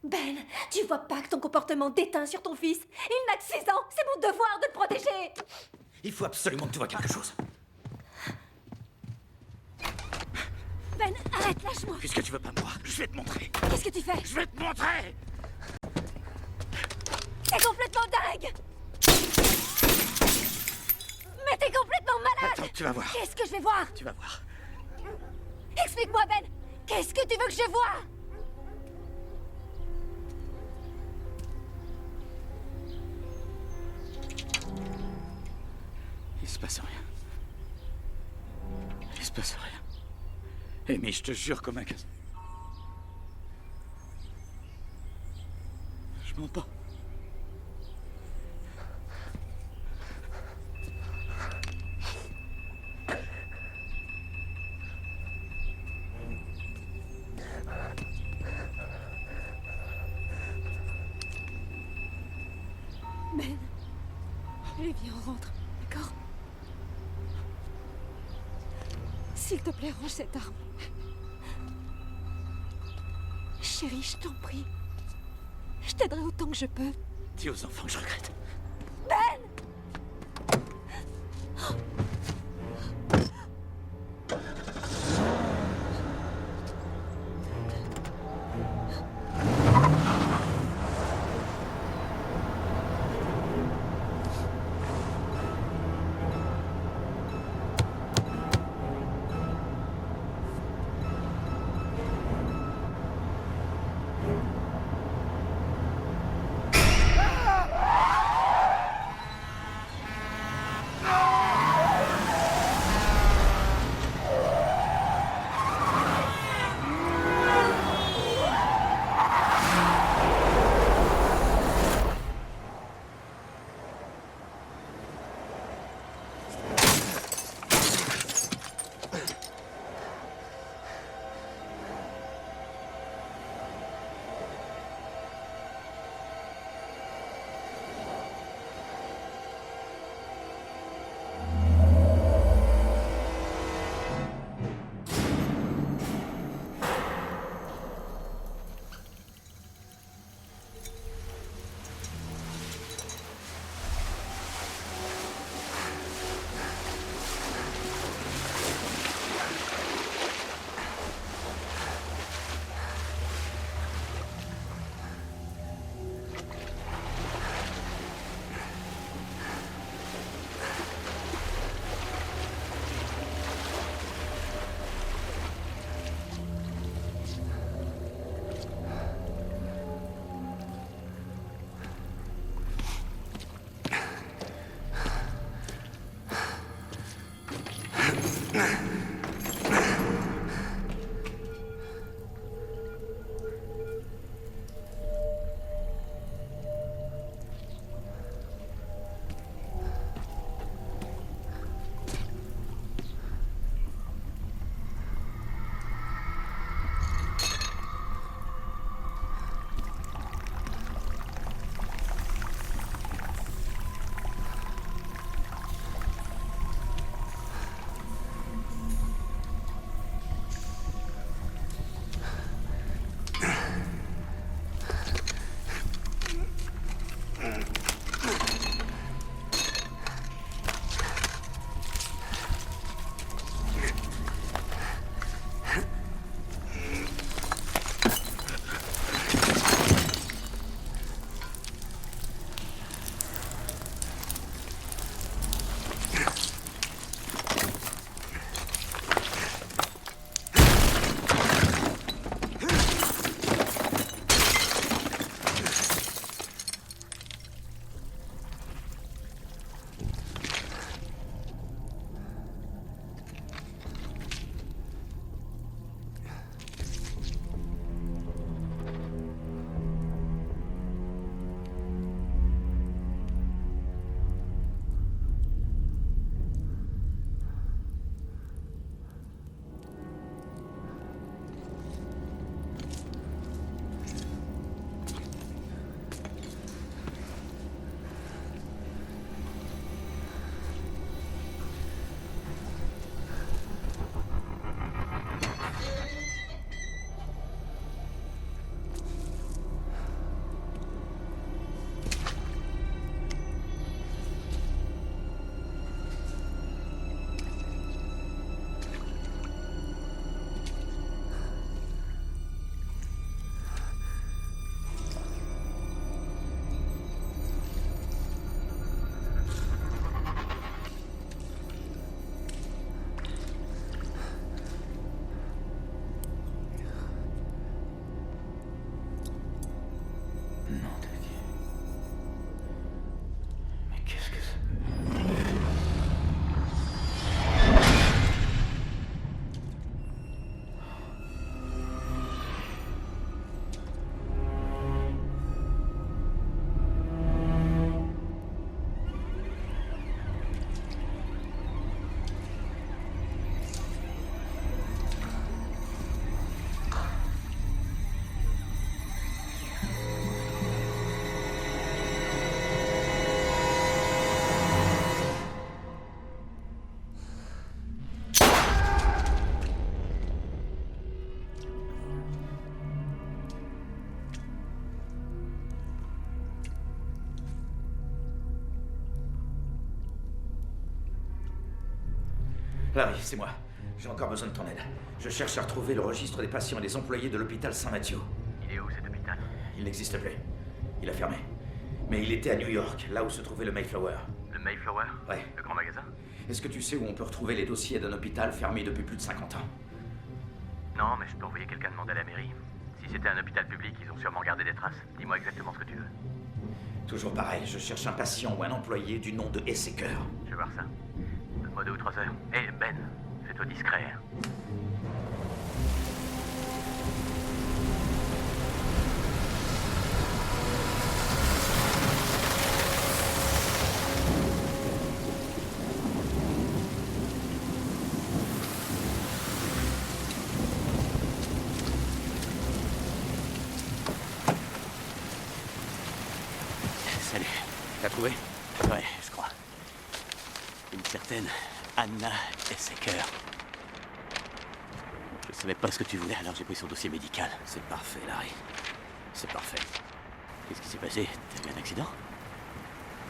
Ben, tu vois pas que ton comportement déteint sur ton fils? Il n'a que 6 ans, c'est mon devoir de le protéger. Il faut absolument que tu vois quelque chose. Ben, arrête, lâche-moi. Puisque tu veux pas me voir, je vais te montrer. Qu'est-ce que tu fais? Je vais te montrer. T'es complètement dingue. Mais t'es complètement malade. Attends, tu vas voir. Qu'est-ce que je vais voir? Tu vas voir. Explique-moi, Ben. Qu'est-ce que tu veux que je voie? Il se passe rien. Il se passe rien. Amy, je te jure comme un casse. Je mens pas. Ben, allez, viens, on rentre, d'accord? S'il te plaît, range cette arme. Chérie, je t'en prie. Je t'aiderai autant que je peux. Dis aux enfants que je regrette. Ben! Larry, c'est moi. J'ai encore besoin de ton aide. Je cherche à retrouver le registre des patients et des employés de l'hôpital Saint-Mathieu. Il est où cet hôpital? Il n'existe plus. Il a fermé. Mais il était à New York, là où se trouvait le Mayflower. Le Mayflower? Ouais. Le grand magasin? Est-ce que tu sais où on peut retrouver les dossiers d'un hôpital fermé depuis plus de 50 ans? Non, mais je peux envoyer quelqu'un demander à la mairie. Si c'était un hôpital public, ils ont sûrement gardé des traces. Dis-moi exactement ce que tu veux. Toujours pareil, je cherche un patient ou un employé du nom de Esseker. Je vais voir ça. Donne-moi 2 ou 3 heures. Hé, Ben, fais-toi discret. Hein. Salut. T'as trouvé? Ouais, je crois. Une certaine Anna Esseker. Je savais pas ce que tu voulais, alors j'ai pris son dossier médical. C'est parfait, Larry. C'est parfait. Qu'est-ce qui s'est passé? T'as eu un accident?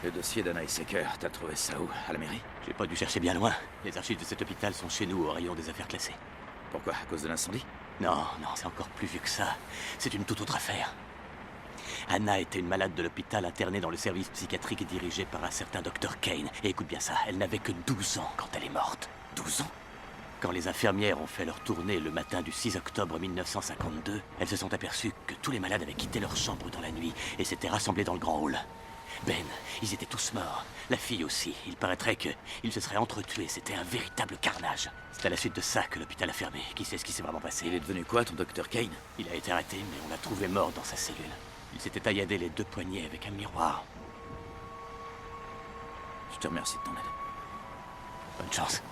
Le dossier d'Anna Esseker, t'as trouvé ça où? À la mairie? J'ai pas dû chercher bien loin. Les archives de cet hôpital sont chez nous, au rayon des affaires classées. Pourquoi? À cause de l'incendie? Non, c'est encore plus vieux que ça. C'est une toute autre affaire. Anna était une malade de l'hôpital internée dans le service psychiatrique dirigé par un certain Dr. Kane. Et écoute bien ça, elle n'avait que 12 ans quand elle est morte. 12 ans? Quand les infirmières ont fait leur tournée le matin du 6 octobre 1952, elles se sont aperçues que tous les malades avaient quitté leur chambre dans la nuit et s'étaient rassemblés dans le grand hall. Ben, ils étaient tous morts. La fille aussi. Il paraîtrait qu'ils se seraient entretués. C'était un véritable carnage. C'est à la suite de ça que l'hôpital a fermé. Qui sait ce qui s'est vraiment passé? Il est devenu quoi, ton Dr. Kane? Il a été arrêté, mais on l'a trouvé mort dans sa cellule. Il s'était tailladé les 2 poignets avec un miroir. Je te remercie de ton aide. Bonne chance.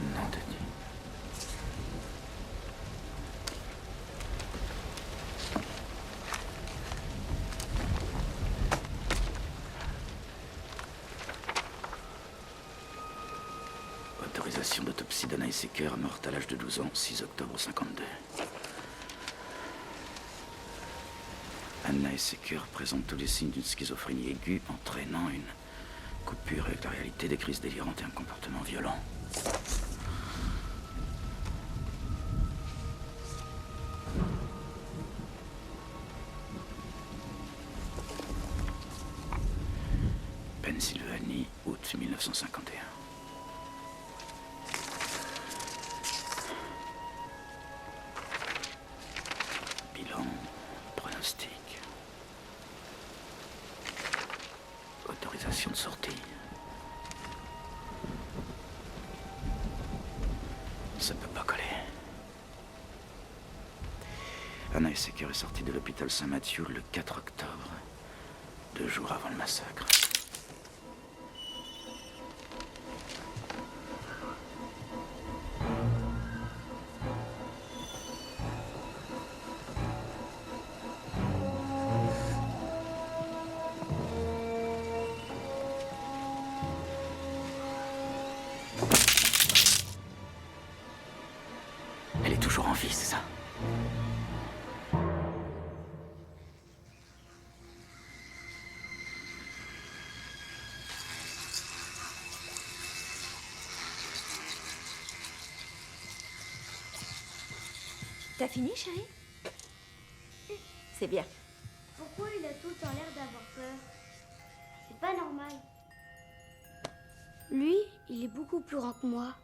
Nom de Dieu. Autorisation d'autopsie d'Anna Esseker, morte à l'âge de 12 ans, 6 octobre 52. Anna Esseker présente tous les signes d'une schizophrénie aiguë entraînant une coupure avec la réalité, des crises délirantes et un comportement violent. Pennsylvanie, août 1951. Bilan, pronostic. Autorisation de sortie. Ça peut pas coller. Anna Esseker est sortie de l'hôpital Saint-Mathieu le 4 octobre, 2 jours avant le massacre. Elle est toujours en vie, c'est ça? T'as fini, chérie? C'est bien. Pourquoi il a tout le temps l'air d'avoir peur? C'est pas normal. Lui, il est beaucoup plus grand que moi.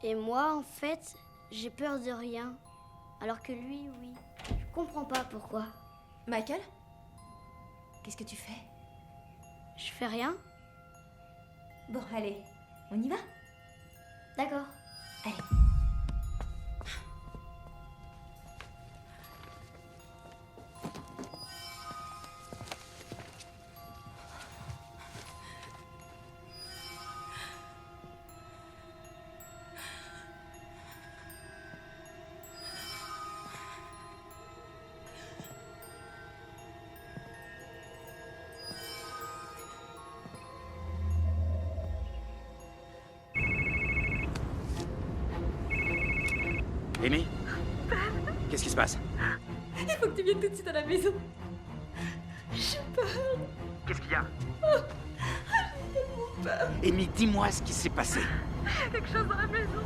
Et moi, en fait, j'ai peur de rien. Alors que lui, oui. Je comprends pas pourquoi. Michael? Qu'est-ce que tu fais? Je fais rien. Bon, allez, on y va? D'accord. Allez. se passe? Il faut que tu viennes tout de suite à la maison. J'ai peur. Qu'est-ce qu'il y a? J'ai tellement peur. Amy, dis-moi ce qui s'est passé. Il y a quelque chose dans la maison.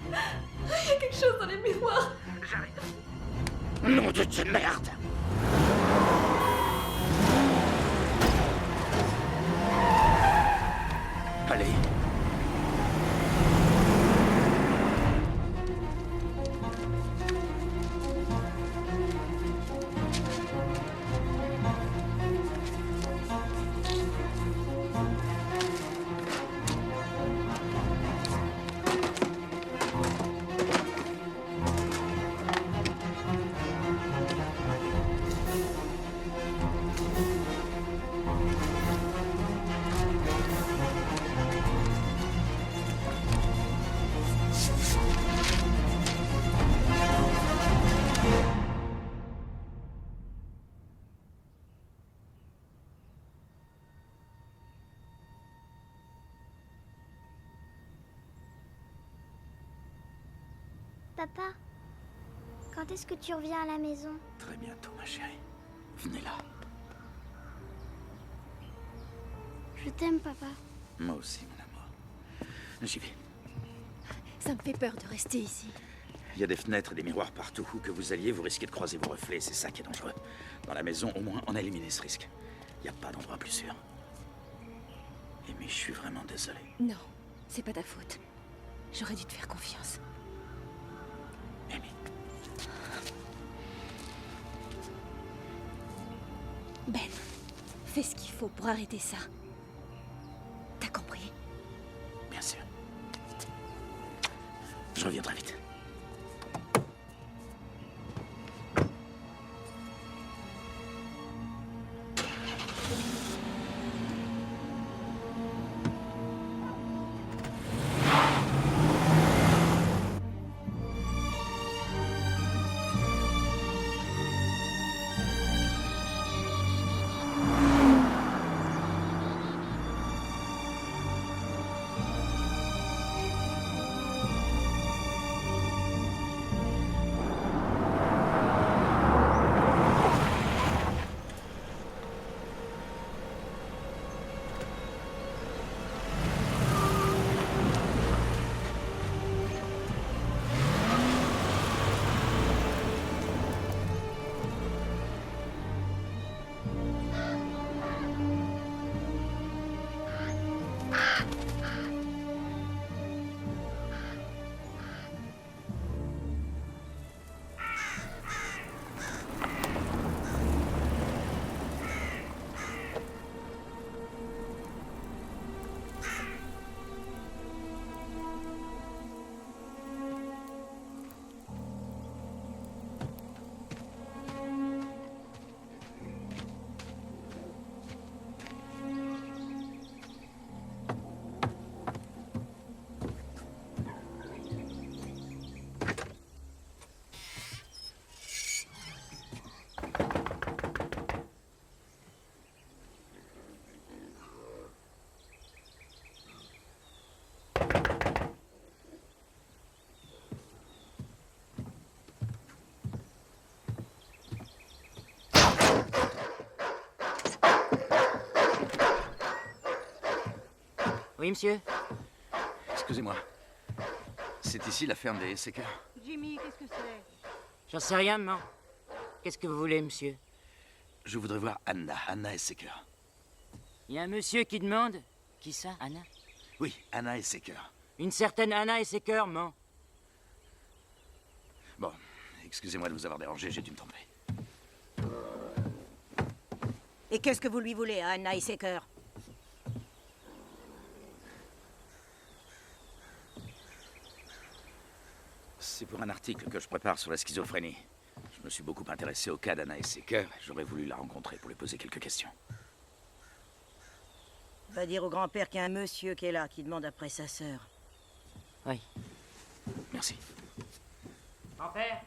Il y a quelque chose dans les miroirs. J'arrive. Nom de Dieu, merde! Allez. Papa, quand est-ce que tu reviens à la maison? Très bientôt, ma chérie. Venez là. Je t'aime, papa. Moi aussi, mon amour. J'y vais. Ça me fait peur de rester ici. Il y a des fenêtres et des miroirs partout. Où que vous alliez, vous risquez de croiser vos reflets. C'est ça qui est dangereux. Dans la maison, au moins, on a éliminé ce risque. Il n'y a pas d'endroit plus sûr. Amy, je suis vraiment désolé. Non, c'est pas ta faute. J'aurais dû te faire confiance. Amy. Ben, fais ce qu'il faut pour arrêter ça. T'as compris? Bien sûr. Je reviens très vite. Oui, monsieur? Excusez-moi. C'est ici la ferme des Secker? Jimmy, qu'est-ce que c'est? J'en sais rien, maman. Qu'est-ce que vous voulez, monsieur? Je voudrais voir Anna. Anna Secker. Il y a un monsieur qui demande. Qui ça, Anna? Oui, Anna Secker. Une certaine Anna Secker, maman. Bon, excusez-moi de vous avoir dérangé, j'ai dû me tromper. Et qu'est-ce que vous lui voulez à Anna Secker? C'est pour un article que je prépare sur la schizophrénie. Je me suis beaucoup intéressé au cas d'Anna Secker. J'aurais voulu la rencontrer pour lui poser quelques questions. Va dire au grand-père qu'il y a un monsieur qui est là, qui demande après sa sœur. Oui. Merci. Grand-père?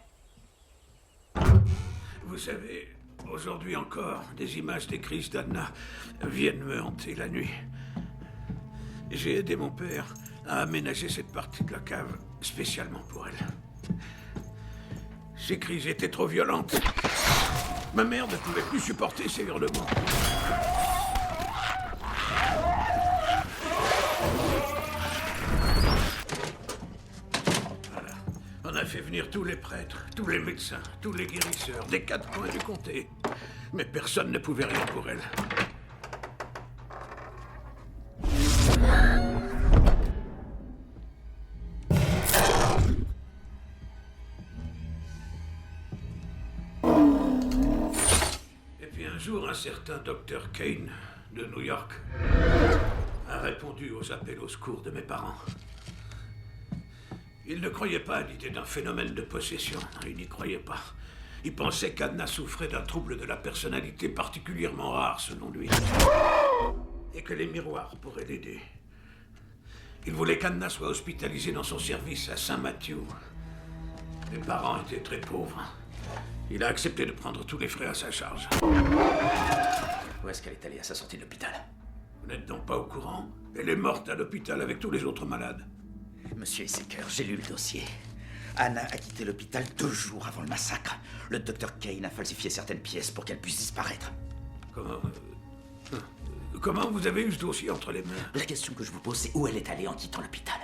Vous savez, aujourd'hui encore, des images des crises d'Anna viennent me hanter la nuit. J'ai aidé mon père à aménager cette partie de la cave spécialement pour elle. Ces crises étaient trop violentes. Ma mère ne pouvait plus supporter ces hurlements. Voilà. On a fait venir tous les prêtres, tous les médecins, tous les guérisseurs, des 4 coins du comté. Mais personne ne pouvait rien pour elle. Un certain Dr. Kane de New York a répondu aux appels au secours de mes parents. Il ne croyait pas à l'idée d'un phénomène de possession. Il n'y croyait pas. Il pensait qu'Anna souffrait d'un trouble de la personnalité particulièrement rare, selon lui. Et que les miroirs pourraient l'aider. Il voulait qu'Anna soit hospitalisée dans son service à Saint-Mathieu. Mes parents étaient très pauvres. Il a accepté de prendre tous les frais à sa charge. Où est-ce qu'elle est allée à sa sortie de l'hôpital? Vous n'êtes donc pas au courant? Elle est morte à l'hôpital avec tous les autres malades. Monsieur Issaker, j'ai lu le dossier. Anna a quitté l'hôpital 2 jours avant le massacre. Le docteur Kane a falsifié certaines pièces pour qu'elle puisse disparaître. Comment vous avez eu ce dossier entre les mains? La question que je vous pose, c'est où elle est allée en quittant l'hôpital?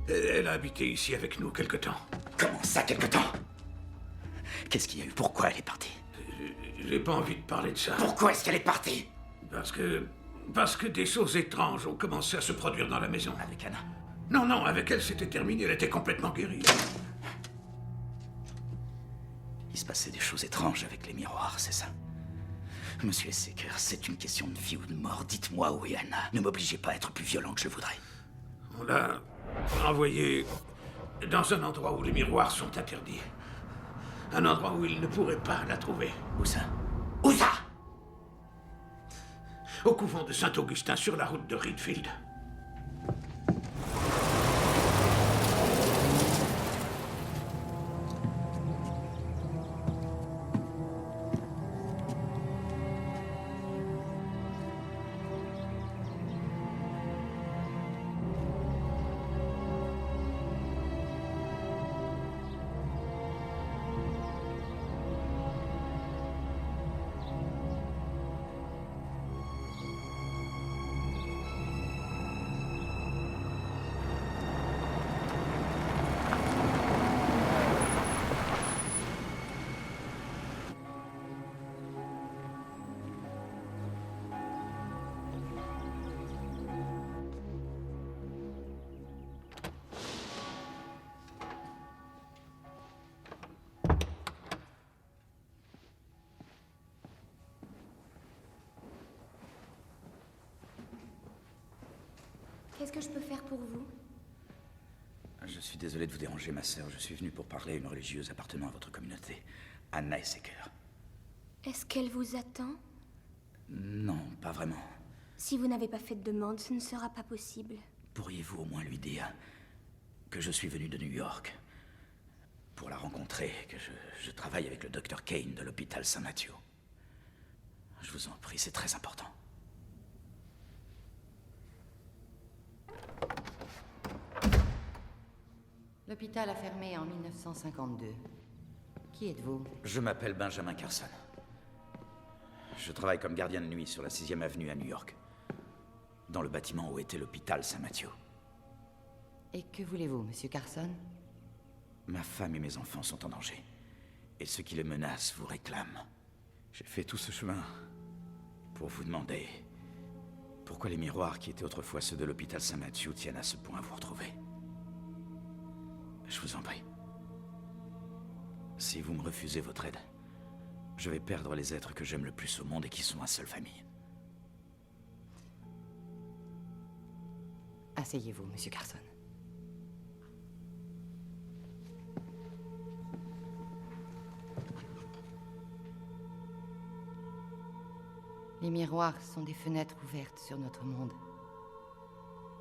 Elle a habité ici avec nous quelque temps. Comment ça, quelque temps? Qu'est-ce qu'il y a eu? Pourquoi elle est partie? J'ai pas envie de parler de ça. Pourquoi est-ce qu'elle est partie? Parce que des choses étranges ont commencé à se produire dans la maison. Avec Anna? Non, avec elle c'était terminé, elle était complètement guérie. Il se passait des choses étranges avec les miroirs, c'est ça? Monsieur Issaker, c'est une question de vie ou de mort. Dites-moi où est Anna. Ne m'obligez pas à être plus violent que je le voudrais. On l'a envoyée dans un endroit où les miroirs sont interdits. Un endroit où il ne pourrait pas la trouver. Où ça? Où ça? Au couvent de Saint-Augustin, sur la route de Reedfield. Qu'est-ce que je peux faire pour vous? Je suis désolé de vous déranger, ma sœur. Je suis venu pour parler à une religieuse appartenant à votre communauté, Anna Issaker. Est-ce qu'elle vous attend? Non, pas vraiment. Si vous n'avez pas fait de demande, ce ne sera pas possible. Pourriez-vous au moins lui dire que je suis venu de New York pour la rencontrer, que je travaille avec le docteur Kane de l'hôpital Saint-Mathieu? Je vous en prie, c'est très important. L'hôpital a fermé en 1952. Qui êtes-vous? Je m'appelle Benjamin Carson. Je travaille comme gardien de nuit sur la 6e avenue à New York, dans le bâtiment où était l'hôpital Saint-Mathieu. Et que voulez-vous, monsieur Carson? Ma femme et mes enfants sont en danger, et ceux qui les menacent vous réclament. J'ai fait tout ce chemin pour vous demander pourquoi les miroirs qui étaient autrefois ceux de l'hôpital Saint-Mathieu tiennent à ce point à vous retrouver. Je vous en prie. Si vous me refusez votre aide, je vais perdre les êtres que j'aime le plus au monde et qui sont ma seule famille. Asseyez-vous, monsieur Carson. Les miroirs sont des fenêtres ouvertes sur notre monde.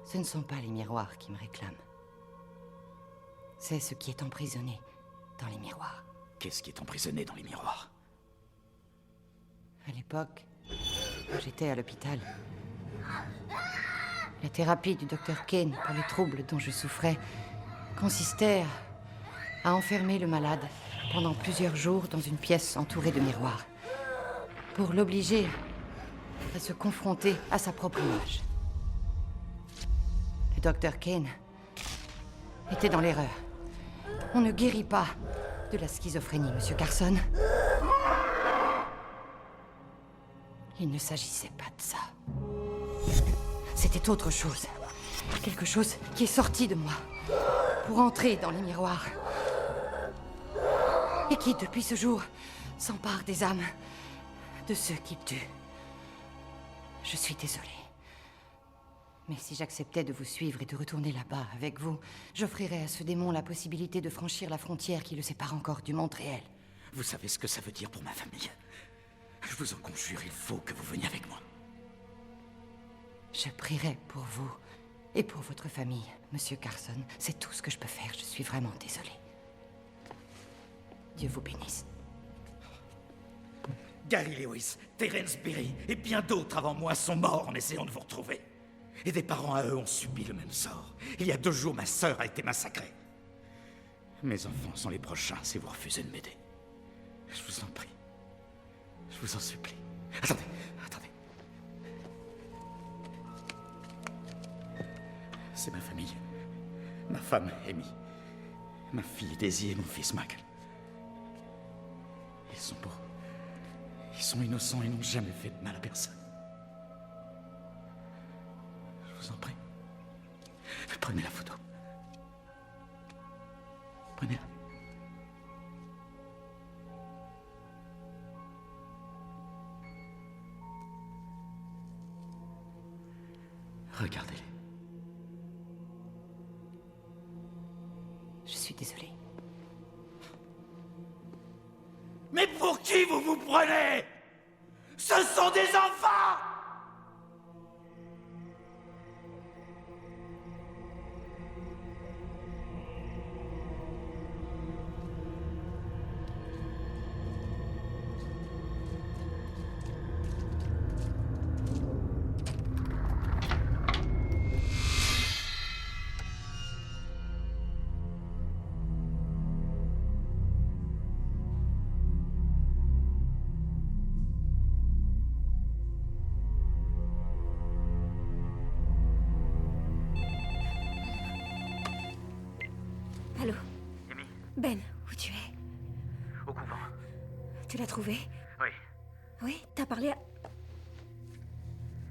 Ce ne sont pas les miroirs qui me réclament. C'est ce qui est emprisonné dans les miroirs. Qu'est-ce qui est emprisonné dans les miroirs? À l'époque, quand j'étais à l'hôpital, la thérapie du docteur Kane pour les troubles dont je souffrais consistait a enfermé le malade pendant plusieurs jours dans une pièce entourée de miroirs, pour l'obliger à se confronter à sa propre image. Le docteur Kane était dans l'erreur. On ne guérit pas de la schizophrénie, Monsieur Carson. Il ne s'agissait pas de ça. C'était autre chose. Quelque chose qui est sorti de moi pour entrer dans les miroirs. Et qui, depuis ce jour, s'empare des âmes de ceux qui le tuent. Je suis désolée. Mais si j'acceptais de vous suivre et de retourner là-bas avec vous, j'offrirais à ce démon la possibilité de franchir la frontière qui le sépare encore du monde réel. Vous savez ce que ça veut dire pour ma famille? Je vous en conjure, il faut que vous veniez avec moi. Je prierai pour vous et pour votre famille, Monsieur Carson. C'est tout ce que je peux faire. Je suis vraiment désolée. Dieu vous bénisse. Gary Lewis, Terence Berry et bien d'autres avant moi sont morts en essayant de vous retrouver. Et des parents à eux ont subi le même sort. Il y a 2 jours, ma sœur a été massacrée. Mes enfants sont les prochains si vous refusez de m'aider. Je vous en prie. Je vous en supplie. Attendez. C'est ma famille. Ma femme, Amy. Ma fille, Daisy, et mon fils, Michael. Ils sont beaux. Ils sont innocents et n'ont jamais fait de mal à personne. Je vous en prie. Prenez la photo. Prenez-la. Regardez-les. Je suis désolée. Mais pour qui vous vous prenez? Ce sont des enfants! Allô? Amy? Ben, où tu es? Au couvent. Tu l'as trouvé? Oui. Oui, t'as parlé à...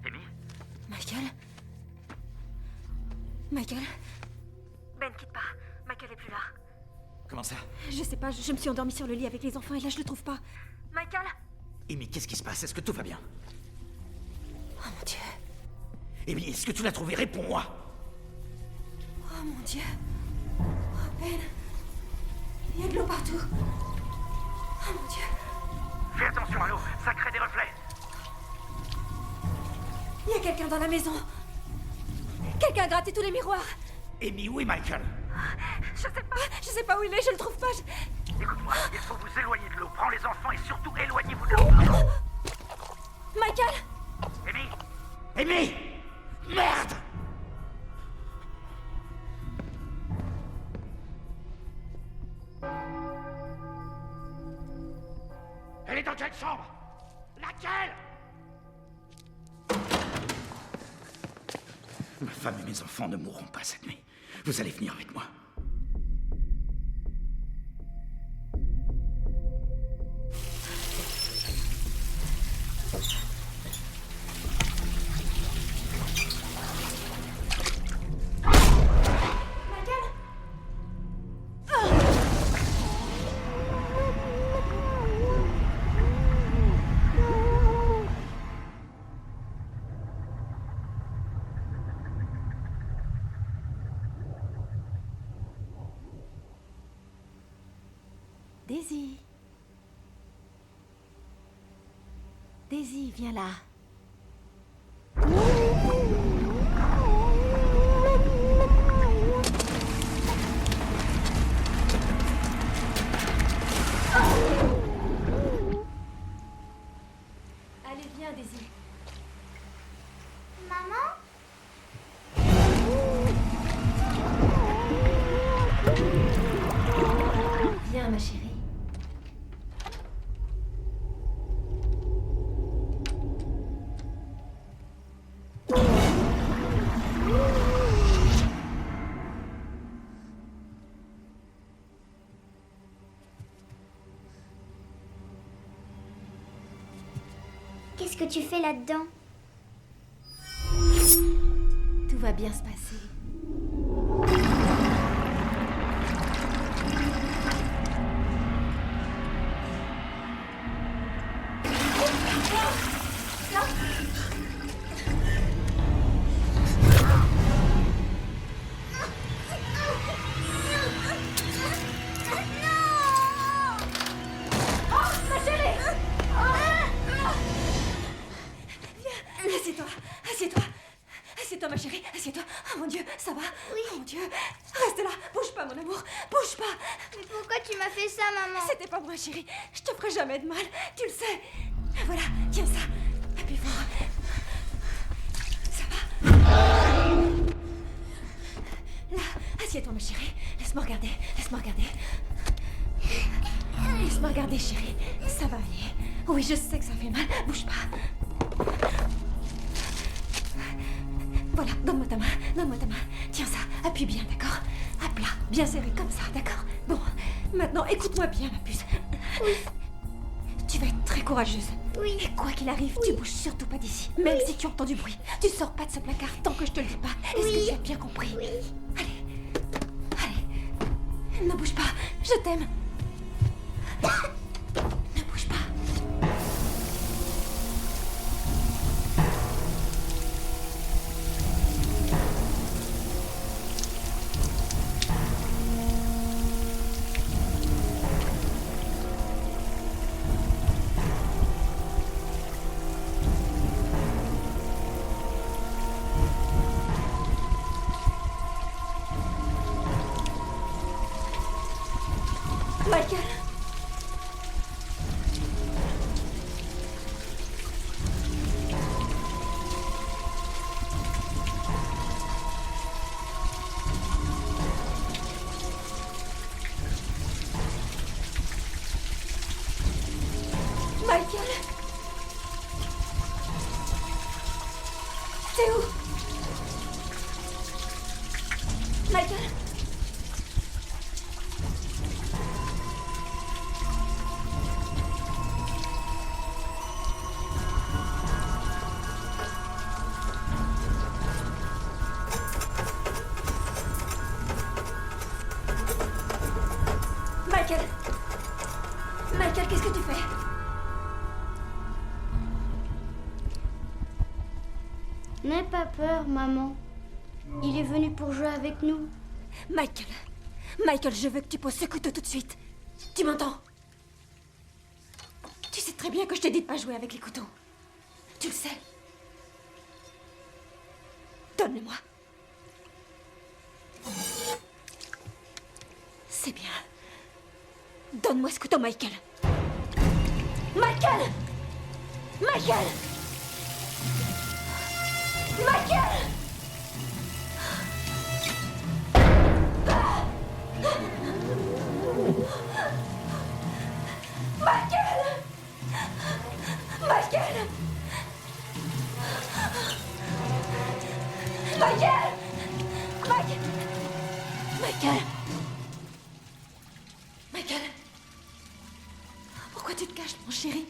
Amy? Michael? Michael? Ben, quitte pas. Michael est plus là. Comment ça? Je sais pas, je me suis endormie sur le lit avec les enfants et là je le trouve pas. Michael? Amy, qu'est-ce qui se passe? Est-ce que tout va bien? Oh mon Dieu. Amy, est-ce que tu l'as trouvé? Réponds-moi! Oh mon Dieu. Oh Ben. Il y a de l'eau partout. Oh mon Dieu. Fais attention à l'eau, ça crée des reflets. Il y a quelqu'un dans la maison. Quelqu'un a gratté tous les miroirs. Amy, où est Michael? Je sais pas où il est, je le trouve pas. Écoute-moi, il faut vous éloigner de l'eau. Prends les enfants et surtout éloignez-vous de l'eau. Michael! Amy! Amy! Merde! Elle est dans quelle chambre? Laquelle? Ma femme et mes enfants ne mourront pas cette nuit. Vous allez venir avec moi. Daisy. Daisy, viens là. Allez, viens, Daisy. Maman? Qu'est-ce que tu fais là-dedans? Tout va bien se passer. Assieds-toi, assieds-toi. Assieds-toi, ma chérie, assieds-toi. Oh mon Dieu, ça va? Oui. Oh mon Dieu. Reste là, bouge pas, mon amour, bouge pas. Mais pourquoi tu m'as fait ça, maman? C'était pas moi, chérie. Je te ferai jamais de mal, tu le sais. Voilà, tiens ça. Appuie fort. Ça va? Là, assieds-toi, ma chérie. Laisse-moi regarder, laisse-moi regarder. Laisse-moi regarder, chérie. Ça va aller. Oui, je sais que ça fait mal. Bouge pas. Voilà, donne-moi ta main, donne-moi ta main. Tiens ça, appuie bien, d'accord? À plat, bien serré, comme ça, d'accord? Bon, maintenant, écoute-moi bien, ma puce. Oui. Tu vas être très courageuse. Oui. Et quoi qu'il arrive, tu bouges surtout pas d'ici. Même si tu entends du bruit, tu sors pas de ce placard tant que je te le dis pas. Est-ce que tu as bien compris? Oui. Allez. Ne bouge pas, je t'aime. Ne bouge pas. Michael! Michael! T'es où? Michael! Michael! Michael, qu'est-ce que tu fais? N'aie pas peur, maman. Il est venu pour jouer avec nous. Michael! Michael, je veux que tu poses ce couteau tout de suite. Tu m'entends? Tu sais très bien que je t'ai dit de pas jouer avec les couteaux. Tu le sais. Donne-le-moi. C'est bien. Donne-moi ce couteau, Michael. Michael! Michael! Michael! Michael! Michael! Michael! Michael! Michael! Pourquoi tu te caches, mon chéri?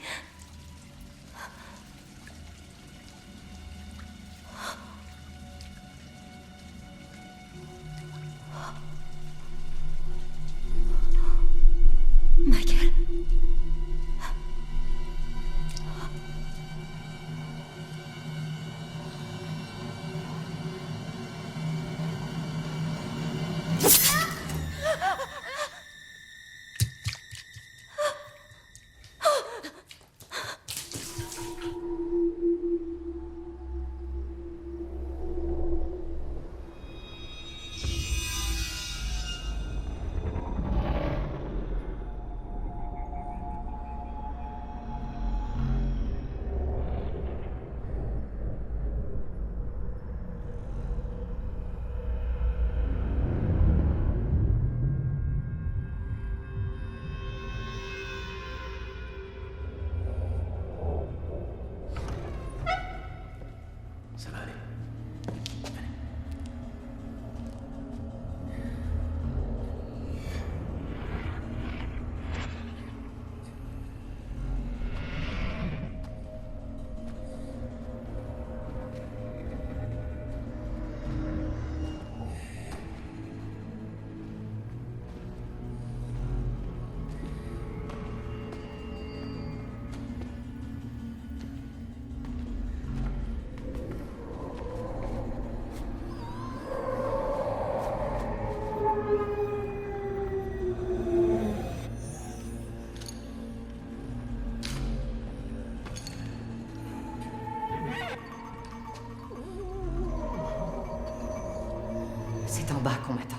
c'est en bas qu'on m'attend.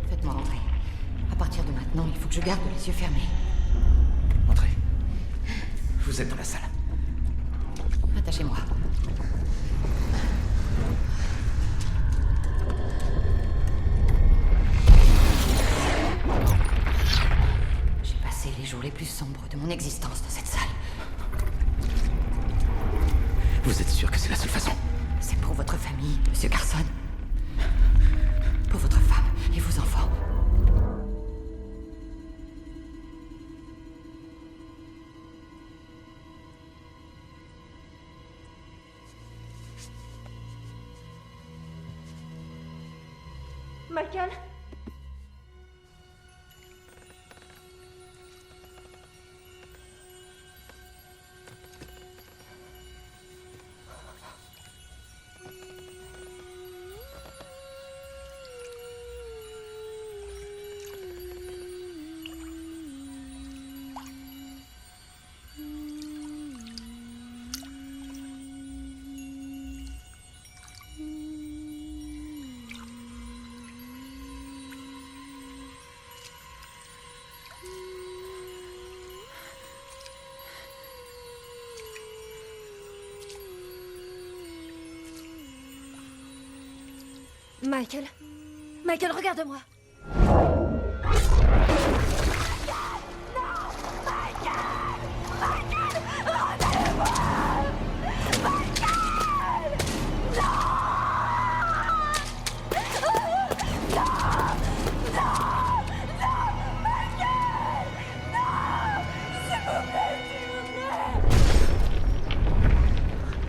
Faites-moi rentrer. À partir de maintenant, il faut que je garde les yeux fermés. Entrez. Vous êtes dans la salle. Attachez-moi. J'ai passé les jours les plus sombres de mon existence dans cette salle. Vous êtes sûr que c'est la seule façon? C'est pour votre famille, Monsieur Carson. Pour votre femme et vos enfants. Michael? Michael? Michael, regarde-moi!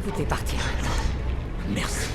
Vous devez partir maintenant. Merci.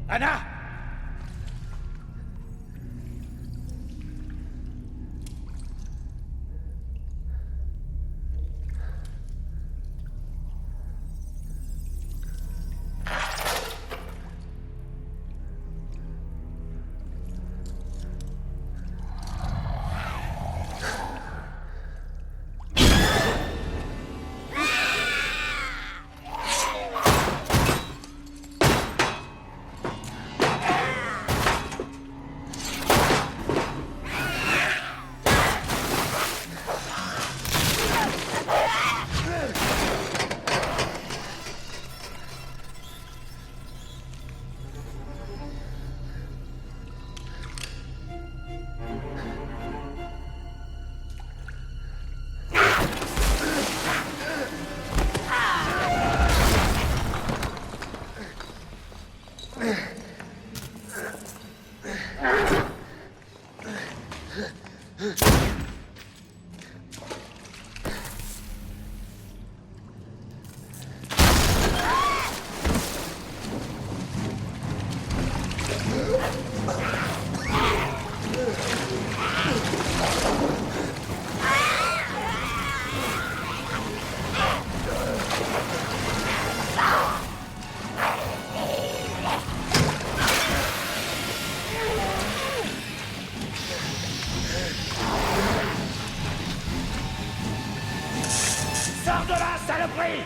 Anna! Sors de là, saloperie!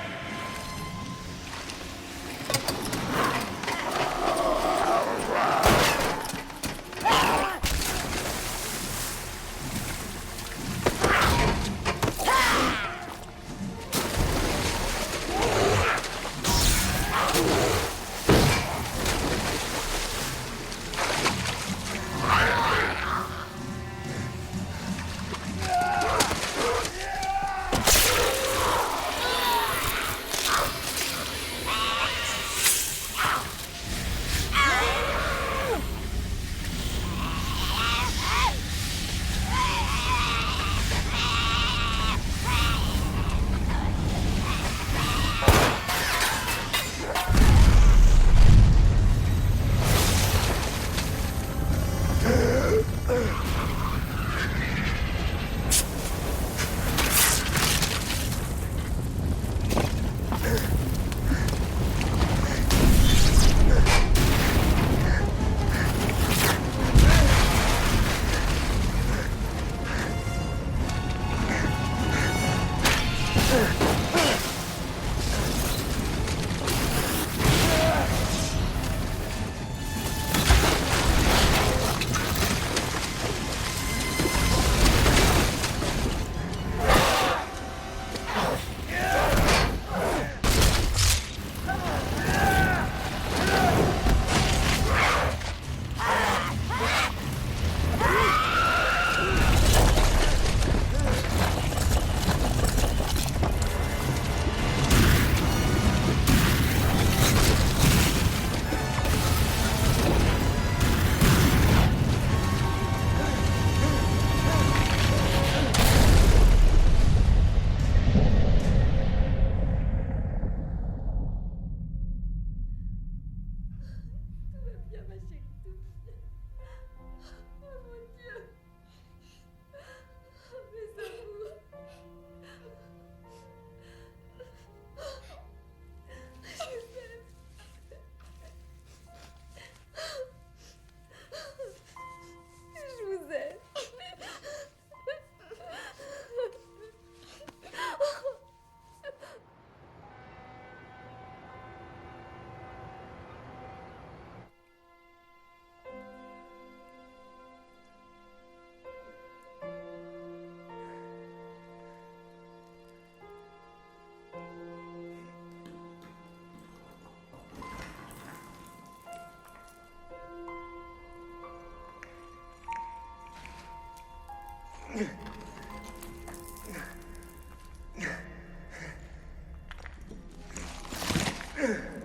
Ugh.